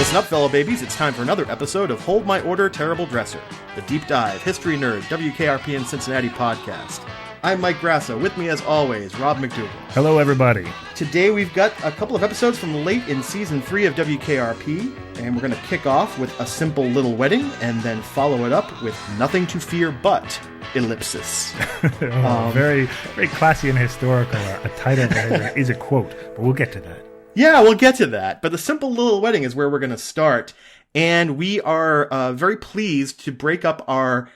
Listen up, fellow babies. It's time for another episode of Hold My Order, Terrible Dresser, the deep dive, history nerd, WKRP in Cincinnati podcast. I'm Mike Grasso. With me, as always, Rob McDougall. Hello, everybody. Today, we've got a couple of episodes from late in Season 3 of WKRP, and we're going to kick off with A Simple Little Wedding, and then follow it up with Nothing to Fear But, ellipsis. Very, very classy and historical. A title that is a quote, but we'll get to that. Yeah, we'll get to that. But The Simple Little Wedding is where we're going to start. And we are very pleased to break up our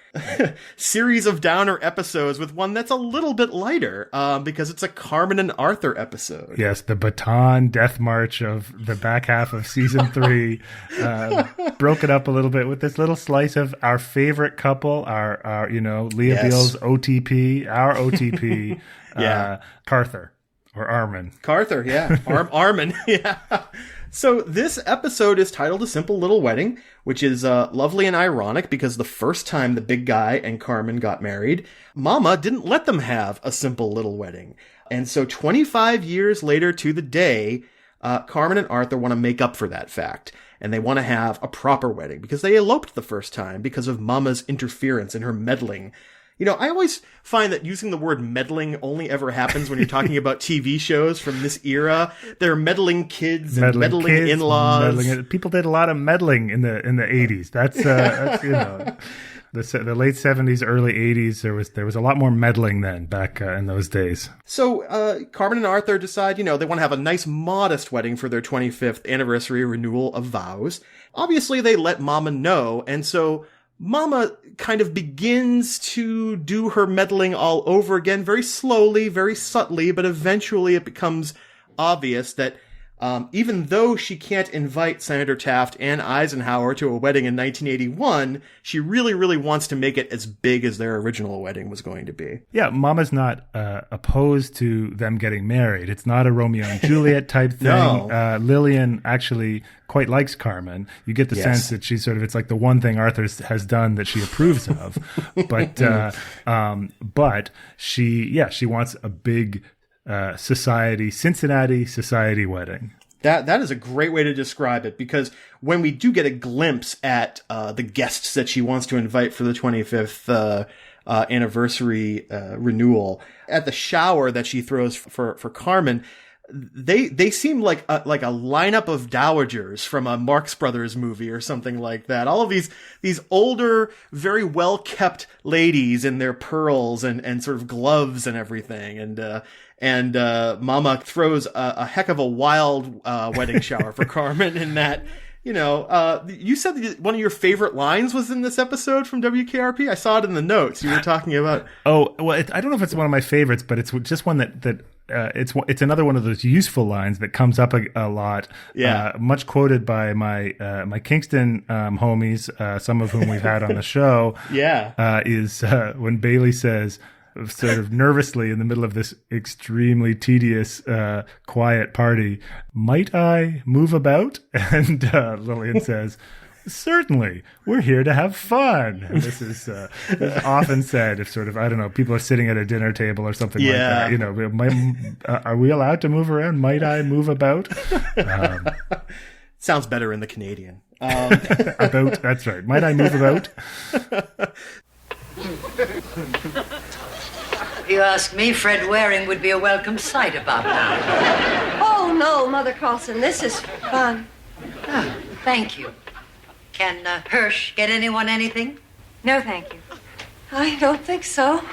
series of downer episodes with one that's a little bit lighter, because it's a Carmen and Arthur episode. Yes, the baton death march of the back half of season 3. Broke it up a little bit with this little slice of our favorite couple, our Leah Beale's OTP, our OTP, Carther. Or Armin. Carther, yeah. Armin, yeah. So this episode is titled A Simple Little Wedding, which is lovely and ironic because the first time the big guy and Carmen got married, Mama didn't let them have a simple little wedding. And so 25 years later to the day, Carmen and Arthur want to make up for that fact. And they want to have a proper wedding because they eloped the first time because of Mama's interference and her meddling. You know, I always find that using the word meddling only ever happens when you're talking about TV shows from this era. They're meddling kids and meddling in-laws. People did a lot of meddling in the 80s. That's the late 70s, early 80s. There was a lot more meddling then back in those days. So Carmen and Arthur decide, they want to have a nice modest wedding for their 25th anniversary renewal of vows. Obviously, they let Mama know, and so Mama kind of begins to do her meddling all over again, very slowly, very subtly, but eventually it becomes obvious that even though she can't invite Senator Taft and Eisenhower to a wedding in 1981, she really, really wants to make it as big as their original wedding was going to be. Yeah, Mama's not opposed to them getting married. It's not a Romeo and Juliet type thing. No. Lillian actually quite likes Carmen. You get the sense that she's it's like the one thing Arthur has done that she approves of. But she wants a big Cincinnati society wedding. That is a great way to describe it, because when we do get a glimpse at the guests that she wants to invite for the 25th anniversary renewal, at the shower that she throws for Carmen, they seem like a lineup of dowagers from a Marx Brothers movie or something like that. All of these older, very well kept ladies in their pearls and sort of gloves and everything, and Mama throws a heck of a wild wedding shower for Carmen in that. You said that one of your favorite lines was in this episode from WKRP. I saw it in the notes. You were talking about. Oh, well, I don't know if it's one of my favorites, but it's just one that it's another one of those useful lines that comes up a lot. Yeah. Much quoted by my Kingston homies, some of whom we've had on the show. Yeah. Is when Bailey says, sort of nervously in the middle of this extremely tedious, quiet party, "Might I move about?" And Lillian says, "Certainly, we're here to have fun." And this is often said if I don't know, people are sitting at a dinner table or something like that. Are we allowed to move around? Might I move about? Sounds better in the Canadian. About, that's right. Might I move about? If you ask me, Fred Waring would be a welcome sight about now. Oh, no, Mother Carlson, this is fun. Oh, thank you. Can Hirsch get anyone anything? No, thank you. I don't think so.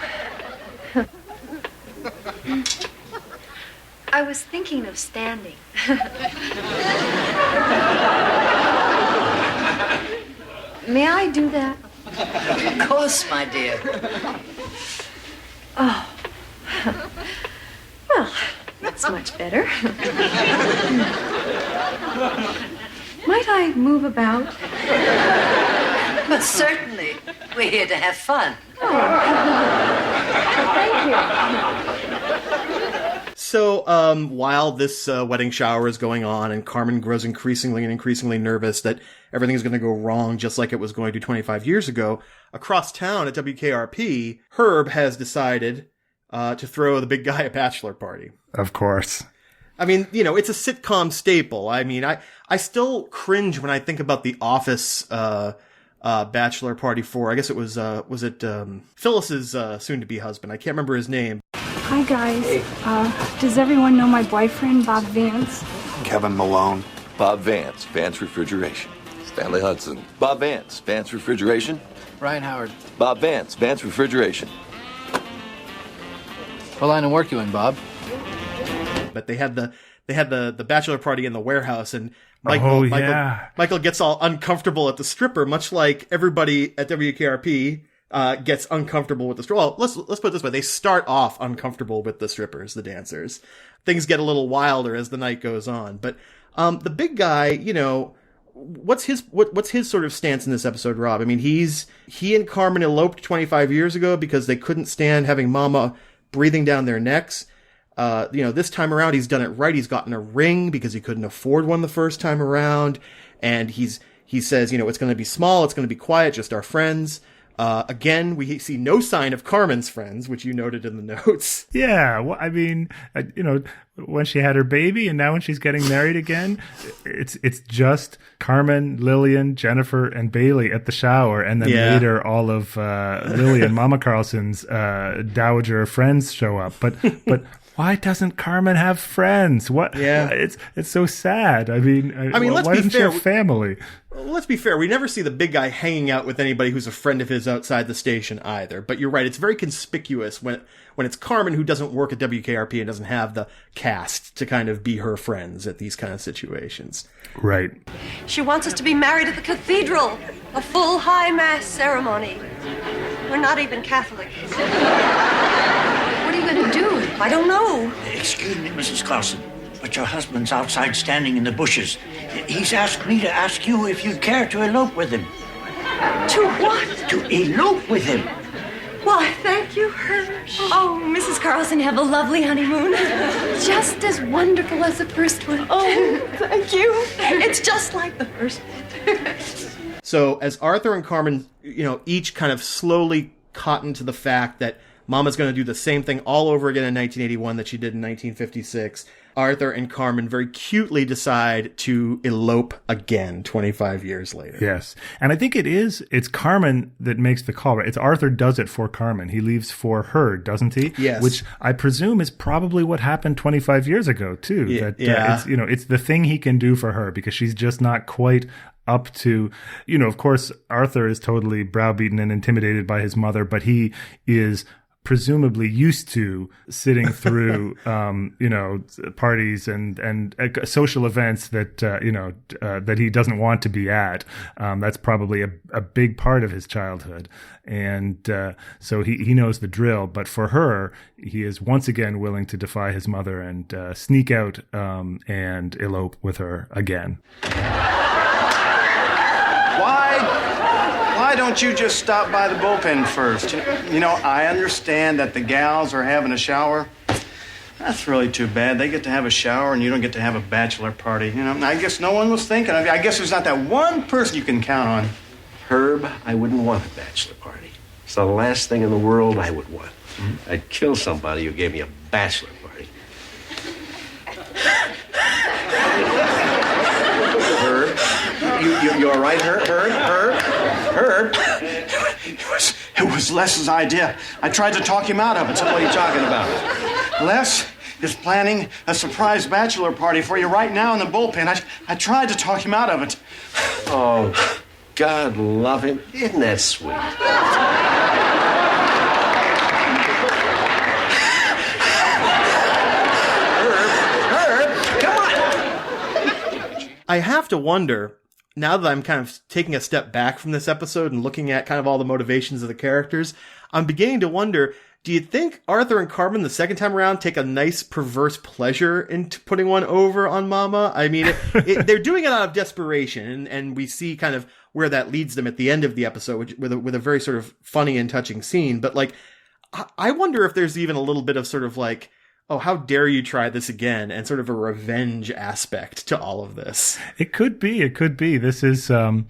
I was thinking of standing. May I do that? Of course, my dear. Oh. Well, that's much better. Might I move about? But certainly. We're here to have fun. Oh. Thank you. So, while this wedding shower is going on and Carmen grows increasingly nervous that everything is going to go wrong just like it was going to 25 years ago, across town at WKRP, Herb has decided to throw the big guy a bachelor party. Of course. I mean, it's a sitcom staple. I mean, I still cringe when I think about the Office bachelor party for, I guess it was it Phyllis's soon-to-be husband? I can't remember his name. Hi, guys. Does everyone know my boyfriend, Bob Vance? Kevin Malone. Bob Vance, Vance Refrigeration. Stanley Hudson. Bob Vance, Vance Refrigeration. Ryan Howard. Bob Vance, Vance Refrigeration. What line of work you in, Bob? But they had the bachelor party in the warehouse, and Michael gets all uncomfortable at the stripper, much like everybody at WKRP gets uncomfortable with the stripper. Well, let's put it this way: they start off uncomfortable with the strippers, the dancers. Things get a little wilder as the night goes on. But the big guy, what's his sort of stance in this episode, Rob? I mean, he and Carmen eloped 25 years ago because they couldn't stand having Mama breathing down their necks. This time around, he's done it right. He's gotten a ring because he couldn't afford one the first time around. And he says, it's going to be small. It's going to be quiet. Just our friends. Again, we see no sign of Carmen's friends, which you noted in the notes. Yeah. Well, I mean, when she had her baby and now when she's getting married again, it's just Carmen, Lillian, Jennifer, and Bailey at the shower. And then later all of Lillian, Mama Carlson's dowager friends show up. But why doesn't Carmen have friends? What? Yeah. It's so sad. I mean, let's why be doesn't fair. she have family? Let's be fair. We never see the big guy hanging out with anybody who's a friend of his outside the station either. But you're right. It's very conspicuous when it's Carmen who doesn't work at WKRP and doesn't have the cast to kind of be her friends at these kind of situations. Right. She wants us to be married at the cathedral. A full high mass ceremony. We're not even Catholic. What are you going to do? I don't know. Excuse me, Mrs. Carlson, but your husband's outside standing in the bushes. He's asked me to ask you if you'd care to elope with him. To what? To elope with him. Why, thank you, Hirsch. Oh, Mrs. Carlson, have a lovely honeymoon. Just as wonderful as the first one. Oh, thank you. It's just like the first one. So as Arthur and Carmen, each kind of slowly cotton to the fact that Mama's going to do the same thing all over again in 1981 that she did in 1956, Arthur and Carmen very cutely decide to elope again 25 years later. Yes. And I think it's Carmen that makes the call, right? It's Arthur does it for Carmen. He leaves for her, doesn't he? Yes. Which I presume is probably what happened 25 years ago, too. Yeah. It's the thing he can do for her because she's just not quite up to, of course, Arthur is totally browbeaten and intimidated by his mother, but he is presumably used to sitting through, parties and social events that, that he doesn't want to be at. That's probably a big part of his childhood. And so he knows the drill. But for her, he is once again willing to defy his mother and sneak out and elope with her again. Why don't you just stop by the bullpen first? I understand that the gals are having a shower. That's really too bad. They get to have a shower and you don't get to have a bachelor party. I guess no one was thinking of you. I guess there's not that one person you can count on. Herb, I wouldn't want a bachelor party. It's the last thing in the world I would want. I'd kill somebody who gave me a bachelor party. Herb, you all right, Herb? Herb? It was Les's idea. I tried to talk him out of it. So what are you talking about? Les is planning a surprise bachelor party for you right now in the bullpen. I tried to talk him out of it. Oh, God love him. Isn't that sweet? Herb, come on. I have to wonder, now that I'm kind of taking a step back from this episode and looking at kind of all the motivations of the characters, I'm beginning to wonder, do you think Arthur and Carmen the second time around take a nice perverse pleasure in putting one over on Mama? I mean, they're doing it out of desperation, and we see kind of where that leads them at the end of the episode, with a very sort of funny and touching scene. But like, I wonder if there's even a little bit of sort of like, oh, how dare you try this again, and sort of a revenge aspect to all of this. It could be. This is, I'm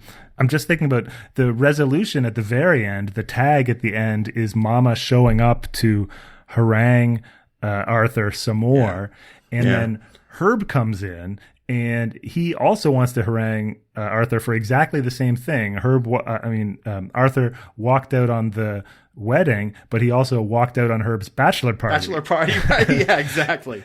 just thinking about the resolution at the very end. The tag at the end is Mama showing up to harangue Arthur some more. And then Herb comes in, and he also wants to harangue Arthur for exactly the same thing. Arthur walked out on the wedding, but he also walked out on Herb's bachelor party. Bachelor party, right? Yeah, exactly.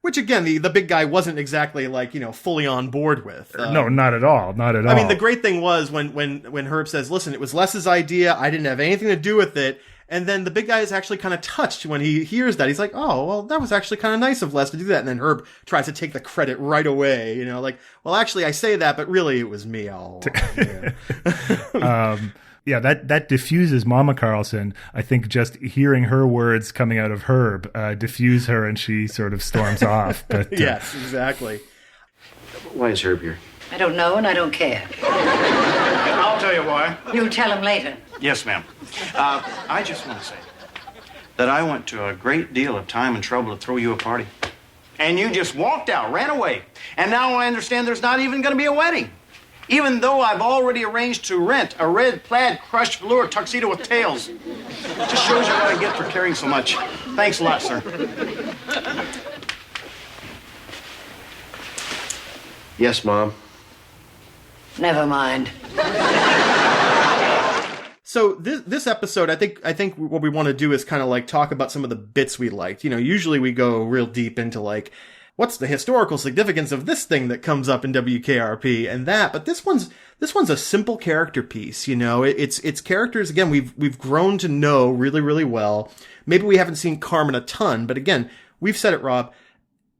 Which again, the big guy wasn't exactly like, fully on board with. No, not at all. Not at all. I mean, the great thing was when Herb says, "Listen, it was Les's idea. I didn't have anything to do with it." And then the big guy is actually kind of touched when he hears that. He's like, "Oh, well, that was actually kind of nice of Les to do that." And then Herb tries to take the credit right away. Like, "Well, actually, I say that, but really, it was me all along." Yeah, that diffuses Mama Carlson. I think just hearing her words coming out of Herb diffuse her, and she sort of storms off. But yes, exactly. Why is Herb here? I don't know and I don't care. I'll tell you why. You'll tell him later. Yes, ma'am. I just want to say that I went to a great deal of time and trouble to throw you a party. And you just walked out, ran away. And now I understand there's not even going to be a wedding. Even though I've already arranged to rent a red plaid crushed velour tuxedo with tails. Just shows you what I get for caring so much. Thanks a lot, sir. Yes, Mom. Never mind. So this episode, I think what we want to do is kind of like talk about some of the bits we liked. Usually we go real deep into like, what's the historical significance of this thing that comes up in WKRP and that, but this one's a simple character piece. It's characters again we've grown to know really, really well. Maybe we haven't seen Carmen a ton, but again, we've said it, Rob.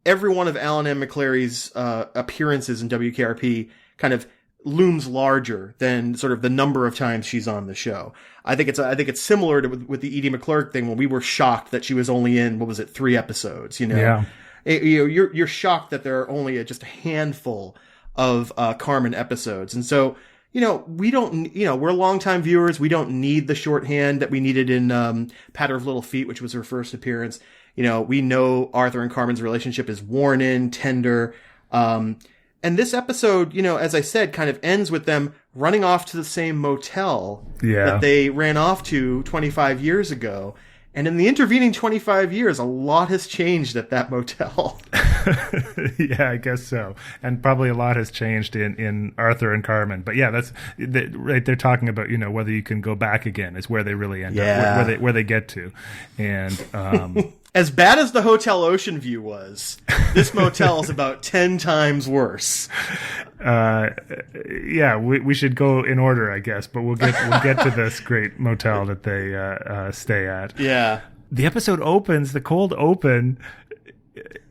Every one of Alan M. McClary's appearances in WKRP kind of looms larger than sort of the number of times she's on the show. I think it's similar to with the Edie McClurg thing when we were shocked that she was only in 3 episodes. Yeah. You're shocked that there are only just a handful of Carmen episodes, and so we don't. We're longtime viewers. We don't need the shorthand that we needed in Patter of Little Feet, which was her first appearance. We know Arthur and Carmen's relationship is worn in, tender. And this episode, as I said, kind of ends with them running off to the same motel that they ran off to 25 years ago. And in the intervening 25 years, a lot has changed at that motel. Yeah, I guess so. And probably a lot has changed in Arthur and Carmen. But yeah, right. They're talking about, whether you can go back again is where they really end up, where they get to. And, as bad as the Hotel Ocean View was, this motel is about 10 times worse. Yeah, we should go in order, I guess, but we'll get to this great motel that they stay at. Yeah. The episode opens, the cold open.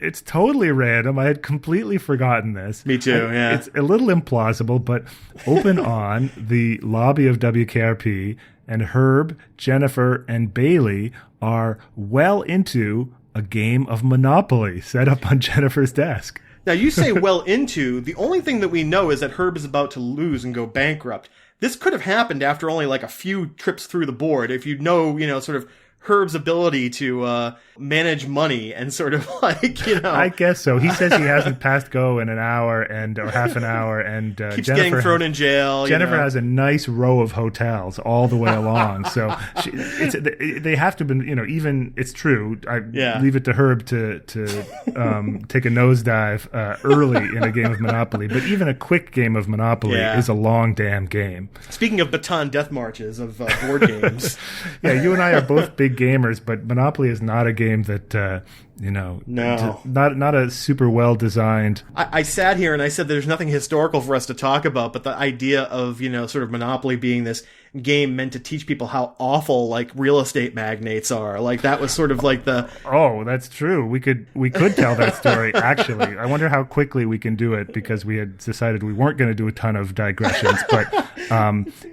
It's totally random. I had completely forgotten this. Me too, yeah. It's a little implausible, but open on the lobby of WKRP, and Herb, Jennifer, and Bailey are well into a game of Monopoly set up on Jennifer's desk. Now, you say well into. The only thing that we know is that Herb is about to lose and go bankrupt. This could have happened after only like a few trips through the board. If you know, sort of Herb's ability to manage money and sort of like, I guess so. He says he hasn't passed go in an hour or half an hour, and keeps getting thrown in jail. Jennifer has a nice row of hotels all the way along. So they have to be, even it's true. I leave it to Herb to take a nosedive early in a game of Monopoly. But even a quick game of Monopoly is a long damn game. Speaking of baton death marches of board games. Yeah, you and I are both big gamers, but Monopoly is not a game that no, not a super well designed. I sat here and I said there's nothing historical for us to talk about, but the idea of sort of Monopoly being this game meant to teach people how awful like real estate magnates are, like that was sort of like the that's true. We could tell that story. Actually, I wonder how quickly we can do it, because we had decided we weren't going to do a ton of digressions, but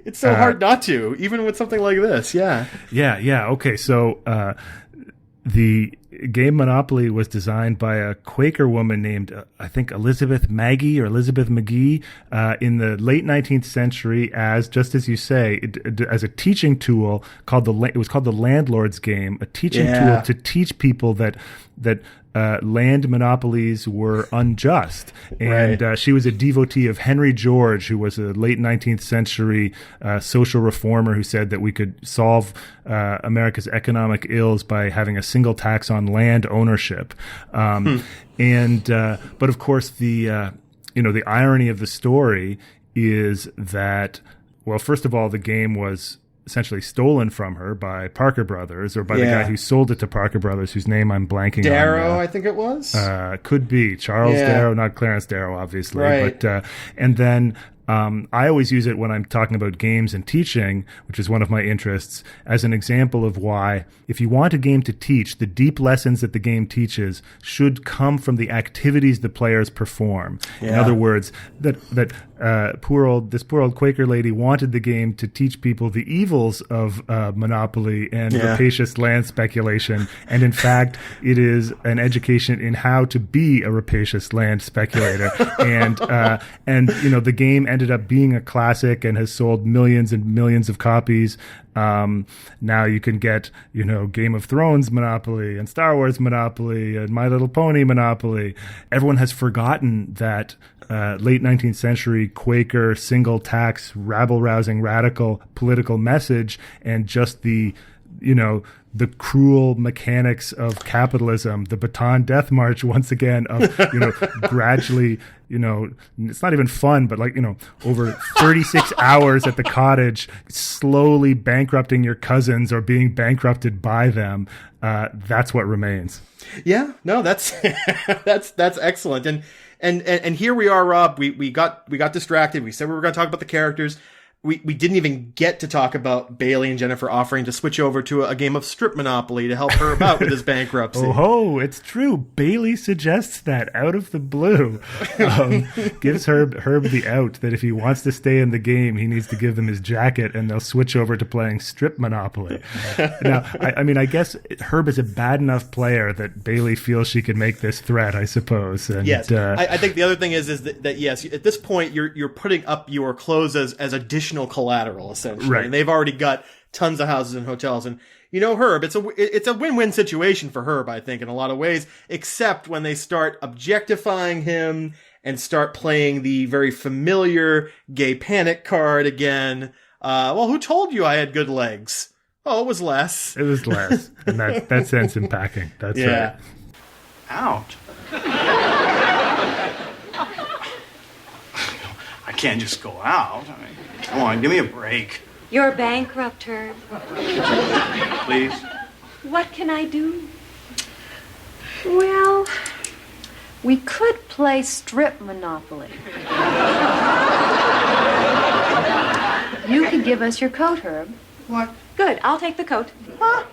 it's so hard not to, even with something like this. Yeah. Okay, so the game Monopoly was designed by a Quaker woman named, I think, Elizabeth Maggie or Elizabeth McGee in the late 19th century, just as you say, as a teaching tool it was called the Landlord's Game, a teaching tool to teach people that land monopolies were unjust. And she was a devotee of Henry George, who was a late 19th century social reformer who said that we could solve America's economic ills by having a single tax on land ownership. But of course, the irony of the story is that, well, first of all, the game was essentially stolen from her by Parker Brothers, or by the guy who sold it to Parker Brothers, whose name I'm blanking on. Darrow, I think it was? Could be. Charles Darrow, not Clarence Darrow, obviously. Right. But, and then I always use it when I'm talking about games and teaching, which is one of my interests, as an example of why, if you want a game to teach, the deep lessons that the game teaches should come from the activities the players perform. Yeah. In other words, this poor old Quaker lady wanted the game to teach people the evils of monopoly and rapacious land speculation, and in fact, it is an education in how to be a rapacious land speculator. and the game ended up being a classic and has sold millions and millions of copies. Now you can get, Game of Thrones Monopoly and Star Wars Monopoly and My Little Pony Monopoly. Everyone has forgotten that late 19th century Quaker single tax, rabble-rousing radical political message, and just the cruel mechanics of capitalism, the Baton Death March, once again, of, gradually, it's not even fun, but over 36 hours at the cottage, slowly bankrupting your cousins or being bankrupted by them. That's what remains. Yeah, no, that's, that's excellent. And here we are, Rob, we got distracted. We said we were going to talk about the characters. We didn't even get to talk about Bailey and Jennifer offering to switch over to a game of strip Monopoly to help Herb out with his bankruptcy. Oh, it's true. Bailey suggests that out of the blue. Gives Herb the out that if he wants to stay in the game, he needs to give them his jacket and they'll switch over to playing strip Monopoly. Now, I guess Herb is a bad enough player that Bailey feels she can make this threat, I suppose. And, yes. I think the other thing is that yes, at this point, you're putting up your clothes as additional collateral, essentially. Right. And they've already got tons of houses and hotels. And, Herb, it's a win-win situation for Herb, I think, in a lot of ways, except when they start objectifying him and start playing the very familiar gay panic card again. Well, who told you I had good legs? Oh, it was Les. It was Les. And that sends him packing. That's right. Out. I can't just go out. Come on, give me a break. You're bankrupt, Herb. Please? What can I do? Well, we could play strip Monopoly. You can give us your coat, Herb. What? Good, I'll take the coat. Huh?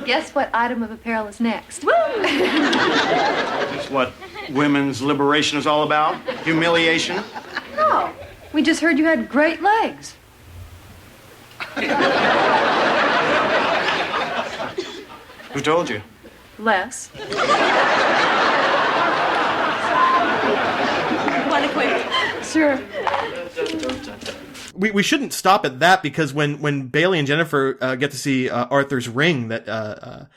Guess what item of apparel is next? Woo! That's what women's liberation is all about? Humiliation? No, we just heard you had great legs. Who told you? Les. Want to quit? Sure. We shouldn't stop at that, because when Bailey and Jennifer get to see Arthur's ring that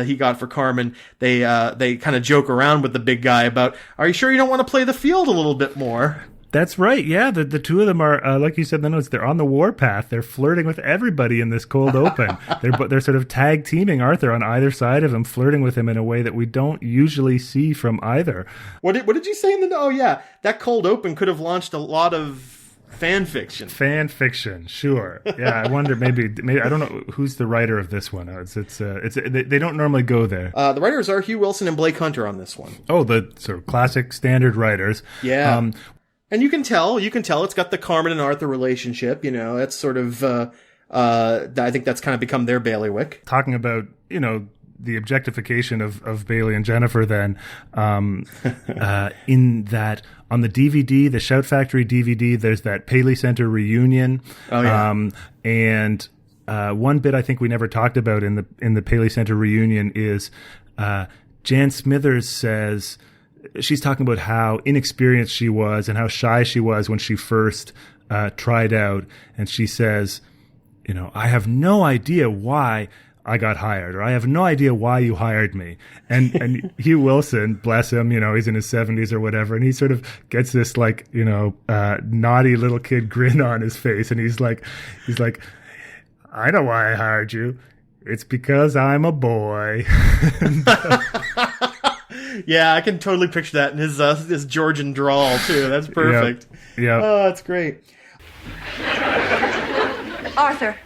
he got for Carmen, they kind of joke around with the big guy about, are you sure you don't want to play the field a little bit more? That's right. Yeah, the two of them are, like you said in the notes, they're on the warpath. They're flirting with everybody in this cold open. They're sort of tag teaming Arthur on either side of him, flirting with him in a way that we don't usually see from either. What did you say in the? Oh yeah, that cold open could have launched a lot of fan fiction. Fan fiction, sure. Yeah, I wonder maybe I don't know who's the writer of this one. They don't normally go there. The writers are Hugh Wilson and Blake Hunter on this one. Oh, the sort of classic standard writers. Yeah. And you can tell it's got the Carmen and Arthur relationship, that's sort of, I think that's kind of become their bailiwick. Talking about, the objectification of Bailey and Jennifer then, in that on the DVD, the Shout Factory DVD, there's that Paley Center reunion. Oh, yeah. And one bit I think we never talked about in the Paley Center reunion is Jan Smithers says, she's talking about how inexperienced she was and how shy she was when she first tried out. And she says, I have no idea why I got hired, or I have no idea why you hired me. And Hugh Wilson, bless him, he's in his 70s or whatever, and he sort of gets this like, naughty little kid grin on his face, and he's like, I know why I hired you. It's because I'm a boy. Yeah, I can totally picture that in his Georgian drawl too. That's perfect. Yeah. Oh, that's great. Arthur,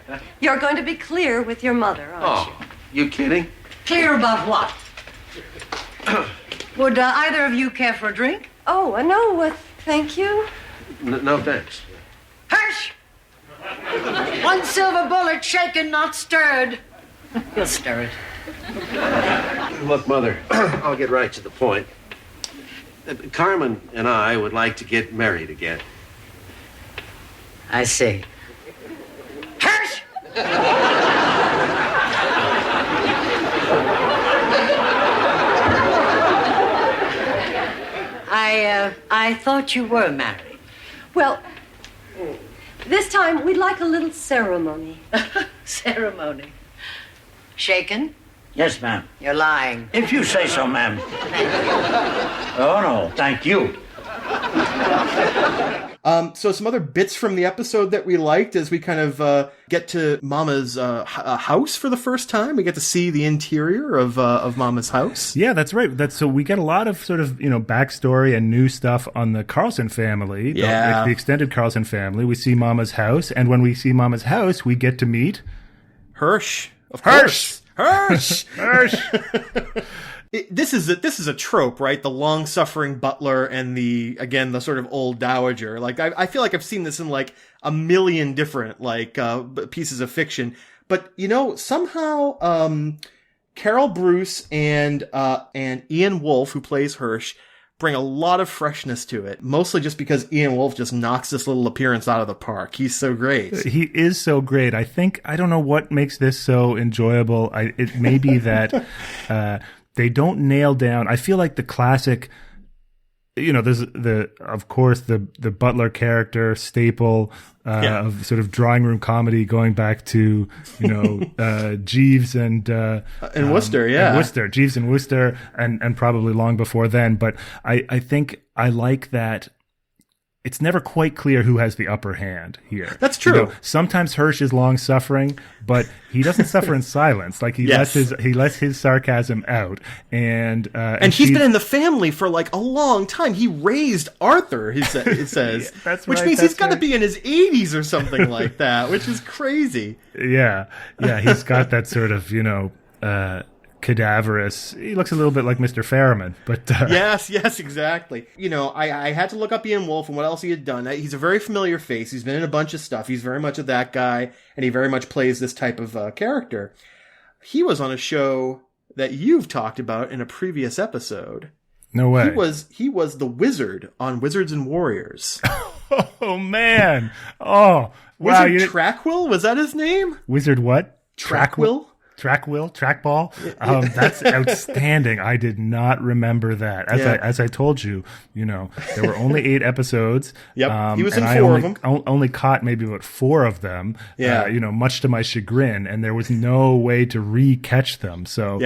you're going to be clear with your mother, aren't You kidding? Clear about what? Would either of you care for a drink? Oh, no, thank you. No, thanks. Hirsch! One silver bullet shaken, not stirred. You'll stir it. Look, Mother, I'll get right to the point. Carmen and I would like to get married again. I see. Hirsch! I thought you were married. Well, this time we'd like a little ceremony. Ceremony. Shaken? Yes, ma'am. You're lying. If you say so, ma'am. Oh, no, thank you. So some other bits from the episode that we liked as we kind of get to Mama's house for the first time. We get to see the interior of Mama's house. Yeah, that's right. So we get a lot of sort of, backstory and new stuff on the Carlson family, the extended Carlson family. We see Mama's house, and when we see Mama's house, we get to meet Hirsch. Of course. Hirsch. This is a trope, right? The long-suffering butler and the sort of old dowager. Like, I feel like I've seen this in like a million different pieces of fiction. But somehow Carol Bruce and Ian Wolfe, who plays Hirsch, bring a lot of freshness to it. Mostly just because Ian Wolfe just knocks this little appearance out of the park. He's so great. He is so great. I don't know what makes this so enjoyable. It may be that they don't nail down. I feel like the classic, there's of course the butler character staple of sort of drawing room comedy going back to Jeeves and Wooster, and Wooster, Jeeves and Wooster, and probably long before then. But I think I like that. It's never quite clear who has the upper hand here. That's true. Sometimes Hirsch is long suffering, but he doesn't suffer in silence. Like he lets his sarcasm out, and he's been in the family for like a long time. He raised Arthur. It says, which means he's got to be in his 80s or something like that, which is crazy. Yeah. He's got that sort of cadaverous. He looks a little bit like Mr. Ferriman, but yes, exactly. I had to look up Ian Wolfe and what else he had done. He's a very familiar face. He's been in a bunch of stuff. He's very much of that guy, and he very much plays this type of character. He was on a show that you've talked about in a previous episode. No way. He was the wizard on Wizards and Warriors. Oh man! Oh wow! Wizard Trackwill, was that his name? Wizard what? Trackwill. Trackball. That's outstanding. I did not remember that. As I told you, there were only 8 episodes. Yep. He was in 4 of them. Only caught maybe about 4 of them. Yeah. Much to my chagrin, and there was no way to re-catch them. So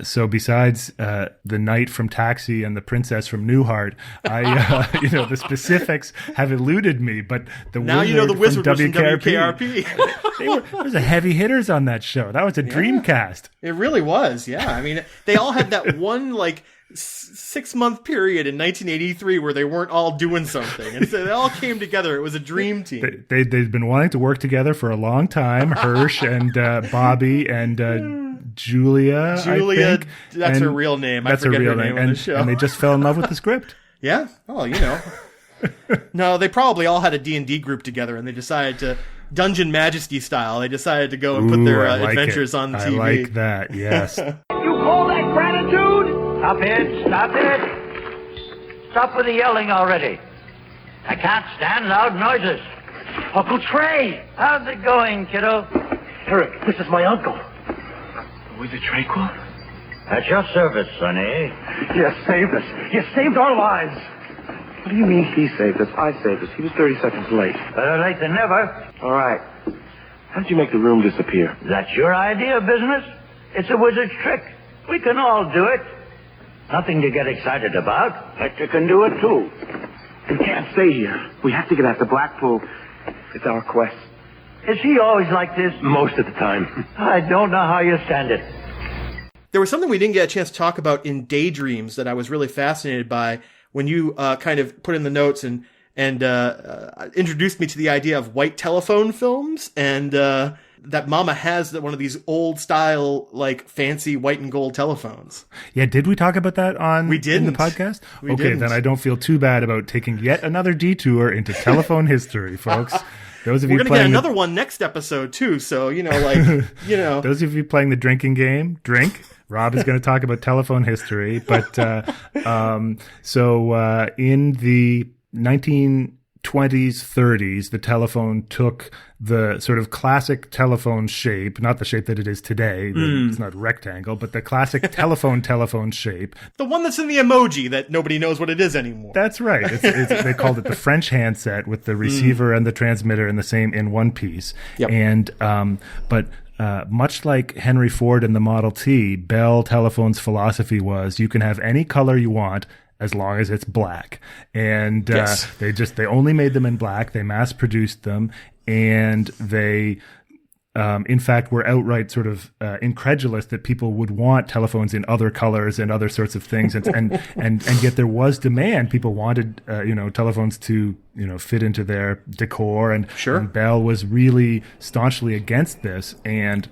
so besides the knight from Taxi and the princess from Newhart, the specifics have eluded me. But the wizard was from from WKRP. There was a heavy hitters on that show. That was a Dreamcast. It really was. Yeah. I mean, they all had that one 6-month period in 1983 where they weren't all doing something, and so they all came together. It was a dream team. They'd been wanting to work together for a long time. Hirsch and Bobby and Julia. That's her real name. That's her real name on the show. And they just fell in love with the script. Yeah. Oh, No, they probably all had a D&D group together, and they decided to. Dungeon Majesty style, they decided to go and put their adventures on TV. I like that, yes. You call that gratitude? Stop it. Stop with the yelling already. I can't stand loud noises. Uncle Trey, how's it going, kiddo? Eric, this is my uncle. Wizard Traquil? At your service, sonny. You saved us. You saved our lives. What do you mean he saved us? I saved us. He was 30 seconds late. Better late than never. All right. How did you make the room disappear? That's your idea of business? It's a wizard's trick. We can all do it. Nothing to get excited about. Hector can do it, too. We can't stay here. We have to get out to Blackpool. It's our quest. Is he always like this? Most of the time. I don't know how you stand it. There was something we didn't get a chance to talk about in Daydreams that I was really fascinated by when you kind of put in the notes and introduced me to the idea of white telephone films, and that Mama has one of these old style, like, fancy white and gold telephones. Yeah, did we talk about that in the podcast? We didn't. Then I don't feel too bad about taking yet another detour into telephone history, folks. Those of We're you going to get another one next episode, too, so, Those of you playing the drinking game, drink. Rob is going to talk about telephone history, but in the 1920s, 30s, the telephone took the sort of classic telephone shape, not the shape that it is today. It's not a rectangle, but the classic telephone shape. The one that's in the emoji that nobody knows what it is anymore. That's right. They called it the French handset with the receiver and the transmitter in one piece. Yep. And much like Henry Ford and the Model T, Bell Telephone's philosophy was you can have any color you want as long as it's black. And yes. They only made them in black. They mass produced them, and they in fact were outright sort of incredulous that people would want telephones in other colors and other sorts of things, and yet there was demand. People wanted telephones to fit into their decor, and Bell was really staunchly against this, and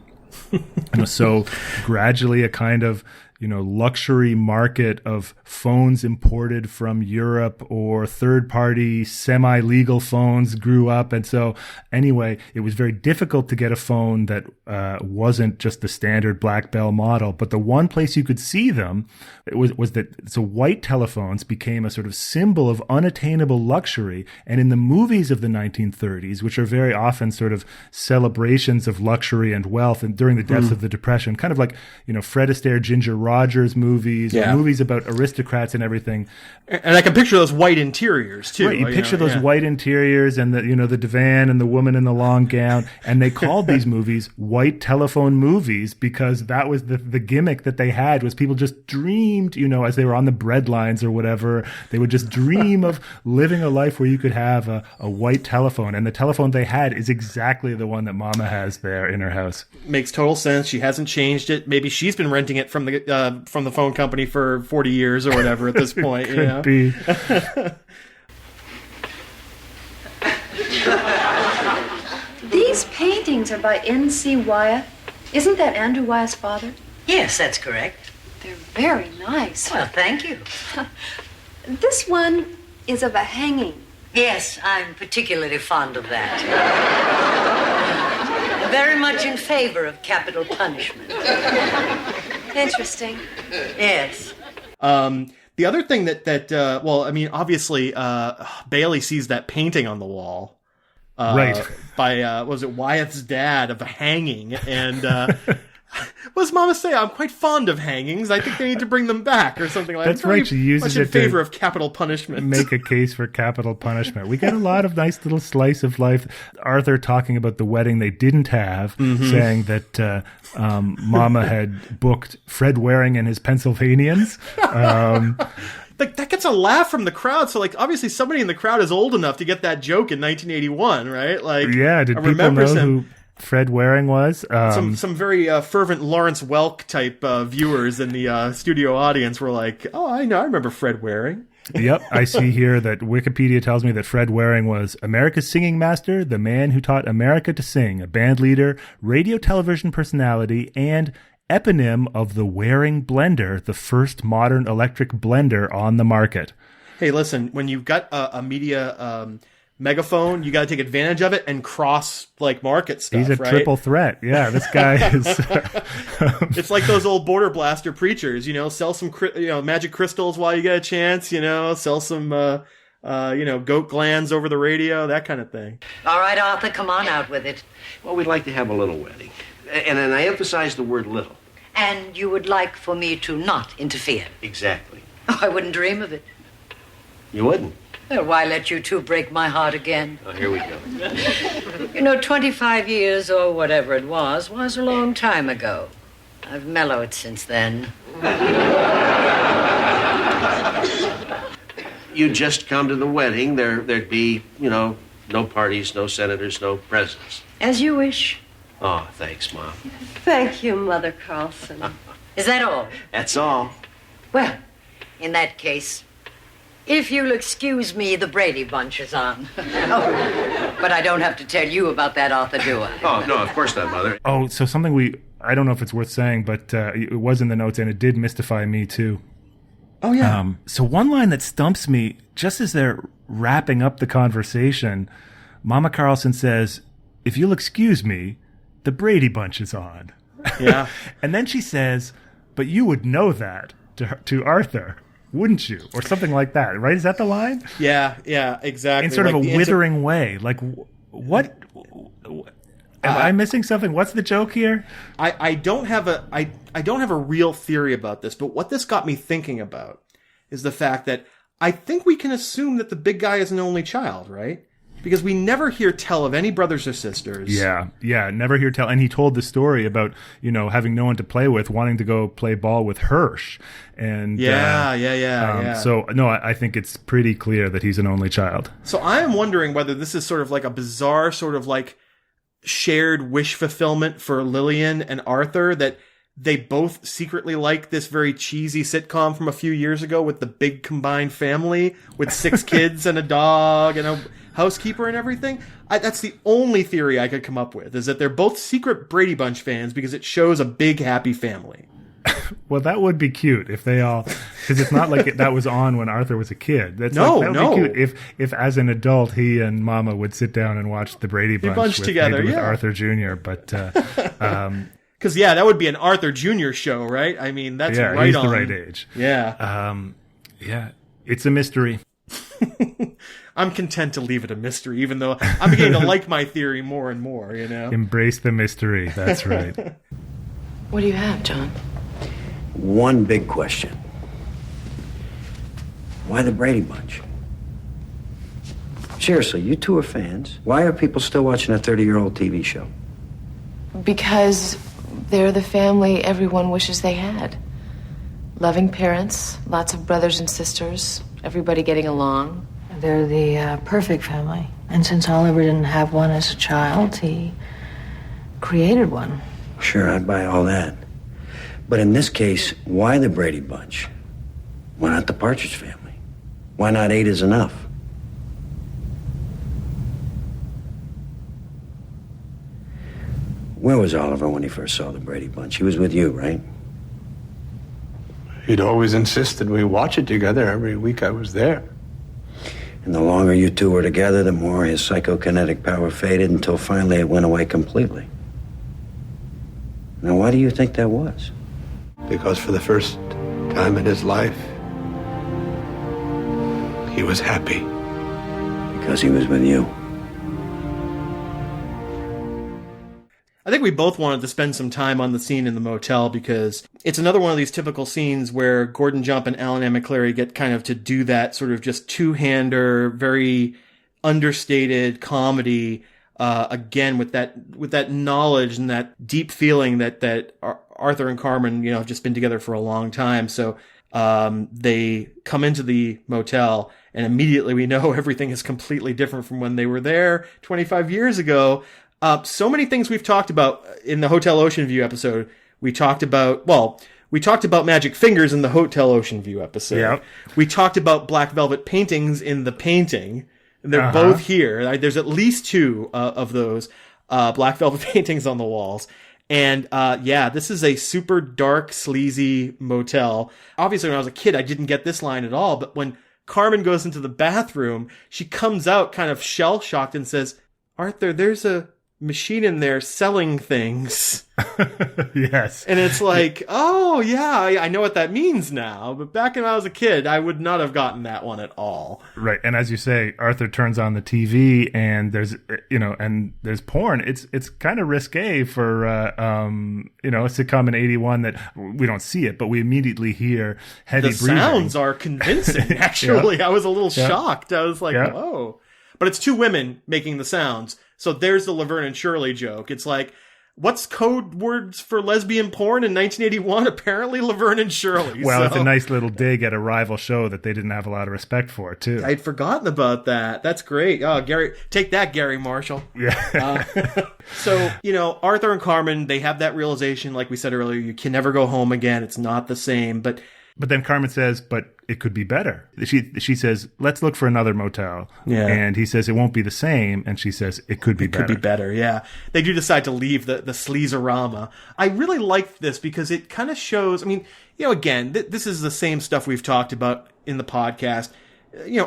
so gradually a kind of luxury market of phones imported from Europe or third-party semi-legal phones grew up. And so anyway, it was very difficult to get a phone that wasn't just the standard Black Bell model. But the one place you could see them was that white telephones became a sort of symbol of unattainable luxury. And in the movies of the 1930s, which are very often sort of celebrations of luxury and wealth, and during the depths of the Depression, kind of like, Fred Astaire, Ginger Rogers movies, movies about aristocrats and everything. And I can picture those white interiors too. Right, you picture those white interiors and the divan and the woman in the long gown, and they called these movies white telephone movies because that was the gimmick that they had, was people just dreamed, as they were on the bread lines or whatever, they would just dream of living a life where you could have a white telephone, and the telephone they had is exactly the one that Mama has there in her house. Makes total sense. She hasn't changed it. Maybe she's been renting it from the phone company for 40 years or whatever at this point. Could be. These paintings are by N.C. Wyeth. Isn't that Andrew Wyeth's father? Yes, that's correct. They're very nice. Well, thank you. This one is of a hanging. Yes, I'm particularly fond of that. Very much in favor of capital punishment. Interesting. Yes. The other thing that obviously, Bailey sees that painting on the wall. Right. By, was it Wyeth's dad, of a hanging, and, what does Mama say? I'm quite fond of hangings. I think they need to bring them back, or something like that. That's right. She uses it in favor of capital punishment. Make a case for capital punishment. We get a lot of nice little slice of life. Arthur talking about the wedding they didn't have, saying that Mama had booked Fred Waring and his Pennsylvanians. That gets a laugh from the crowd. So, obviously somebody in the crowd is old enough to get that joke in 1981, right? Did people know who Fred Waring was? Some very fervent Lawrence Welk type viewers in the studio audience were like, "Oh, I know, I remember Fred Waring." Yep, I see here that Wikipedia tells me that Fred Waring was America's singing master, the man who taught America to sing, a band leader, radio television personality, and eponym of the Waring blender, the first modern electric blender on the market. Hey, listen, when you've got a media megaphone, you got to take advantage of it and cross market stuff. He's a right? triple threat. Yeah, this guy is. It's like those old border blaster preachers. Sell some magic crystals while you get a chance. Sell some goat glands over the radio, that kind of thing. All right, Arthur, come on out with it. Well, we'd like to have a little wedding, and I emphasize the word little. And you would like for me to not interfere? Exactly. Oh, I wouldn't dream of it. You wouldn't? Well, why let you two break my heart again? Oh, here we go. 25 years or whatever it was a long time ago. I've mellowed since then. You just come to the wedding. There'd be, no parties, no senators, no presidents. As you wish. Oh, thanks, Mom. Thank you, Mother Carlson. Is that all? That's all. Well, in that case, if you'll excuse me, the Brady Bunch is on. But I don't have to tell you about that, Arthur, do I? Oh, no, of course not, Mother. Oh, so something I don't know if it's worth saying, but it was in the notes and it did mystify me too. Oh, yeah. So one line that stumps me, just as they're wrapping up the conversation, Mama Carlson says, "If you'll excuse me, the Brady Bunch is on." Yeah. And then she says, "But you would know that to Arthur, wouldn't you?" Or something like that, right? Is that the line? Yeah, exactly. In sort of a withering way. Like, what... Am I missing something? What's the joke here? I don't have a real theory about this, but what this got me thinking about is the fact that I think we can assume that the big guy is an only child, right? Because we never hear tell of any brothers or sisters. Yeah, never hear tell. And he told the story about, having no one to play with, wanting to go play ball with Hirsch. And yeah. So, no, I think it's pretty clear that he's an only child. So I am wondering whether this is sort of like a bizarre sort of like shared wish fulfillment for Lillian and Arthur, that they both secretly like this very cheesy sitcom from a few years ago with the big combined family with 6 kids and a dog and a housekeeper and everything. That's the only theory I could come up with, is that they're both secret Brady Bunch fans because it shows a big happy family. Well, that would be cute if they all, because it's not like that was on when Arthur was a kid. That would be cute if as an adult he and Mama would sit down and watch the Brady Bunch together, with Arthur Jr. But because that would be an Arthur Jr. show, right? I mean, that's right he's on the right age. Yeah, it's a mystery. I'm content to leave it a mystery, even though I'm beginning to like my theory more and more. Embrace the mystery. That's right. What do you have, John? One big question. Why the Brady Bunch? Seriously, you two are fans. Why are people still watching a 30-year-old TV show? Because they're the family everyone wishes they had. Loving parents, lots of brothers and sisters, everybody getting along. They're the perfect family. And since Oliver didn't have one as a child, he created one. Sure, I'd buy all that. But in this case, why the Brady Bunch? Why not the Partridge Family? Why not 8 is enough? Where was Oliver when he first saw the Brady Bunch? He was with you, right? He'd always insisted we watch it together. Every week I was there. And the longer you two were together, the more his psychokinetic power faded until finally it went away completely. Now, why do you think that was? Because for the first time in his life, he was happy. Because he was with you. I think we both wanted to spend some time on the scene in the motel because it's another one of these typical scenes where Gordon Jump and Alan M. McCleary get kind of to do that sort of just two-hander, very understated comedy, again with that knowledge and that deep feeling that Arthur and Carmen, have just been together for a long time. So they come into the motel and immediately we know everything is completely different from when they were there 25 years ago. So many things we've talked about in the Hotel Ocean View episode. We talked about Magic Fingers in the Hotel Ocean View episode. Yep. We talked about black velvet paintings in the painting. They're both here. There's at least 2 of those black velvet paintings on the walls. And this is a super dark, sleazy motel. Obviously, when I was a kid, I didn't get this line at all. But when Carmen goes into the bathroom, she comes out kind of shell-shocked and says, "Arthur, there's a machine in there selling things. Yes. And it's like, oh, yeah, I know what that means now. But back when I was a kid, I would not have gotten that one at all. Right. And as you say, Arthur turns on the TV and there's, and there's porn. It's kind of risque for, a sitcom in 81 that we don't see it, but we immediately hear heavy breathing. The sounds are convincing, actually. Yeah. I was a little shocked. I was like, whoa. But it's two women making the sounds. So there's the Laverne and Shirley joke. It's like, what's code words for lesbian porn in 1981? Apparently Laverne and Shirley. Well, it's a nice little dig at a rival show that they didn't have a lot of respect for, too. I'd forgotten about that. That's great. Oh, Gary, take that, Gary Marshall. Yeah. So, Arthur and Carmen, they have that realization, like we said earlier, you can never go home again. It's not the same. But then Carmen says, but it could be better. She says, let's look for another motel. Yeah. And he says, it won't be the same. And she says, it could be better. It could be better, yeah. They do decide to leave the sleazerama. I really liked this because it kind of shows, again, this is the same stuff we've talked about in the podcast.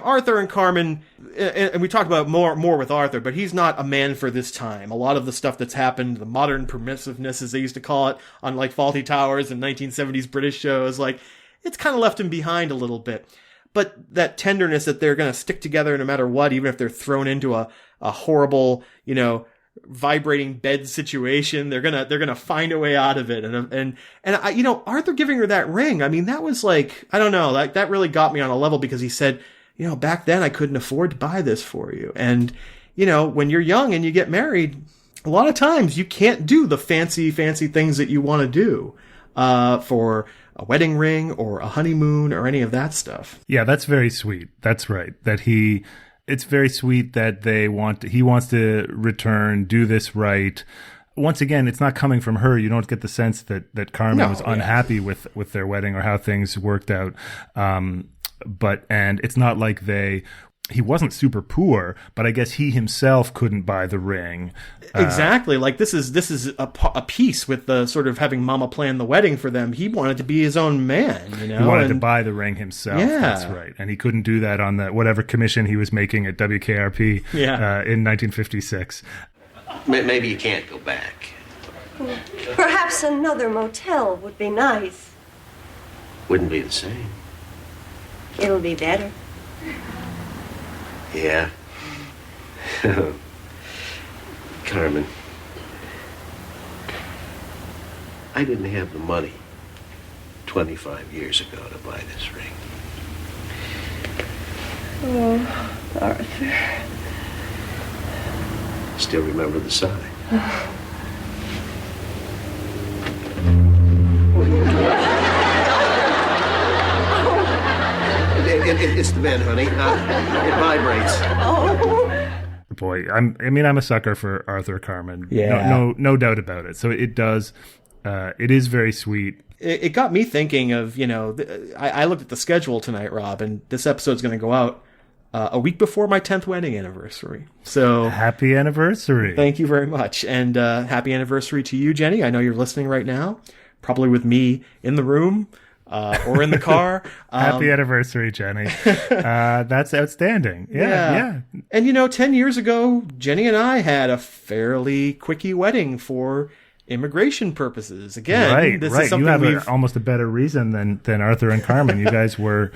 Arthur and Carmen, and we talked about more with Arthur, but he's not a man for this time. A lot of the stuff that's happened, the modern permissiveness, as they used to call it, on like Fawlty Towers and 1970s British shows, it's kind of left him behind a little bit. But that tenderness that they're going to stick together no matter what, even if they're thrown into a horrible, vibrating bed situation, they're gonna find a way out of it. And Arthur giving her that ring, that was like, I don't know, that really got me on a level because he said, back then I couldn't afford to buy this for you. And, when you're young and you get married, a lot of times you can't do the fancy things that you want to do, for a wedding ring or a honeymoon or any of that stuff. Yeah, that's very sweet. That's right. It's very sweet that he wants to return, do this right. Once again, it's not coming from her. You don't get the sense that Carmen was unhappy with their wedding or how things worked out. And it's not like he wasn't super poor, but I guess he himself couldn't buy the ring. Exactly. This is a piece with the sort of having Mama plan the wedding for them. He wanted to be his own man, He wanted to buy the ring himself. Yeah. That's right. And he couldn't do that on whatever commission he was making at WKRP in 1956. Maybe you can't go back. Perhaps another motel would be nice. Wouldn't be the same. It'll be better. Yeah. Carmen, I didn't have the money 25 years ago to buy this ring. Oh, Arthur. Still remember the sign. It's the bed, honey. It vibrates. Oh. Boy, I'm a sucker for Arthur Carmen. Yeah. No doubt about it. So it does. It is very sweet. It got me thinking of, I looked at the schedule tonight, Rob, and this episode's going to go out a week before my 10th wedding anniversary. So happy anniversary. Thank you very much. And happy anniversary to you, Jenny. I know you're listening right now, probably with me in the room. Or in the car. Happy anniversary, Jenny. That's outstanding. Yeah. And 10 years ago, Jenny and I had a fairly quickie wedding for immigration purposes. Again, this is something you have almost a better reason than Arthur and Carmen. You guys were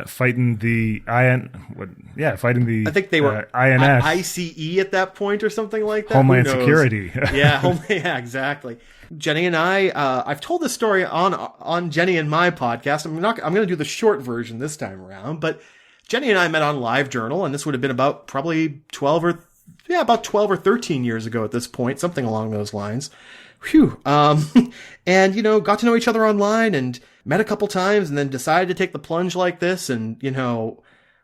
fighting the fighting the I think they were INS. ICE at that point or something like that. Homeland Security. Yeah, exactly. Jenny and I've told this story on Jenny and my podcast. I'm going to do the short version this time around, but Jenny and I met on LiveJournal, and this would have been about probably 12 or 13 years ago at this point, something along those lines. Phew. And, got to know each other online and met a couple times and then decided to take the plunge like this. And,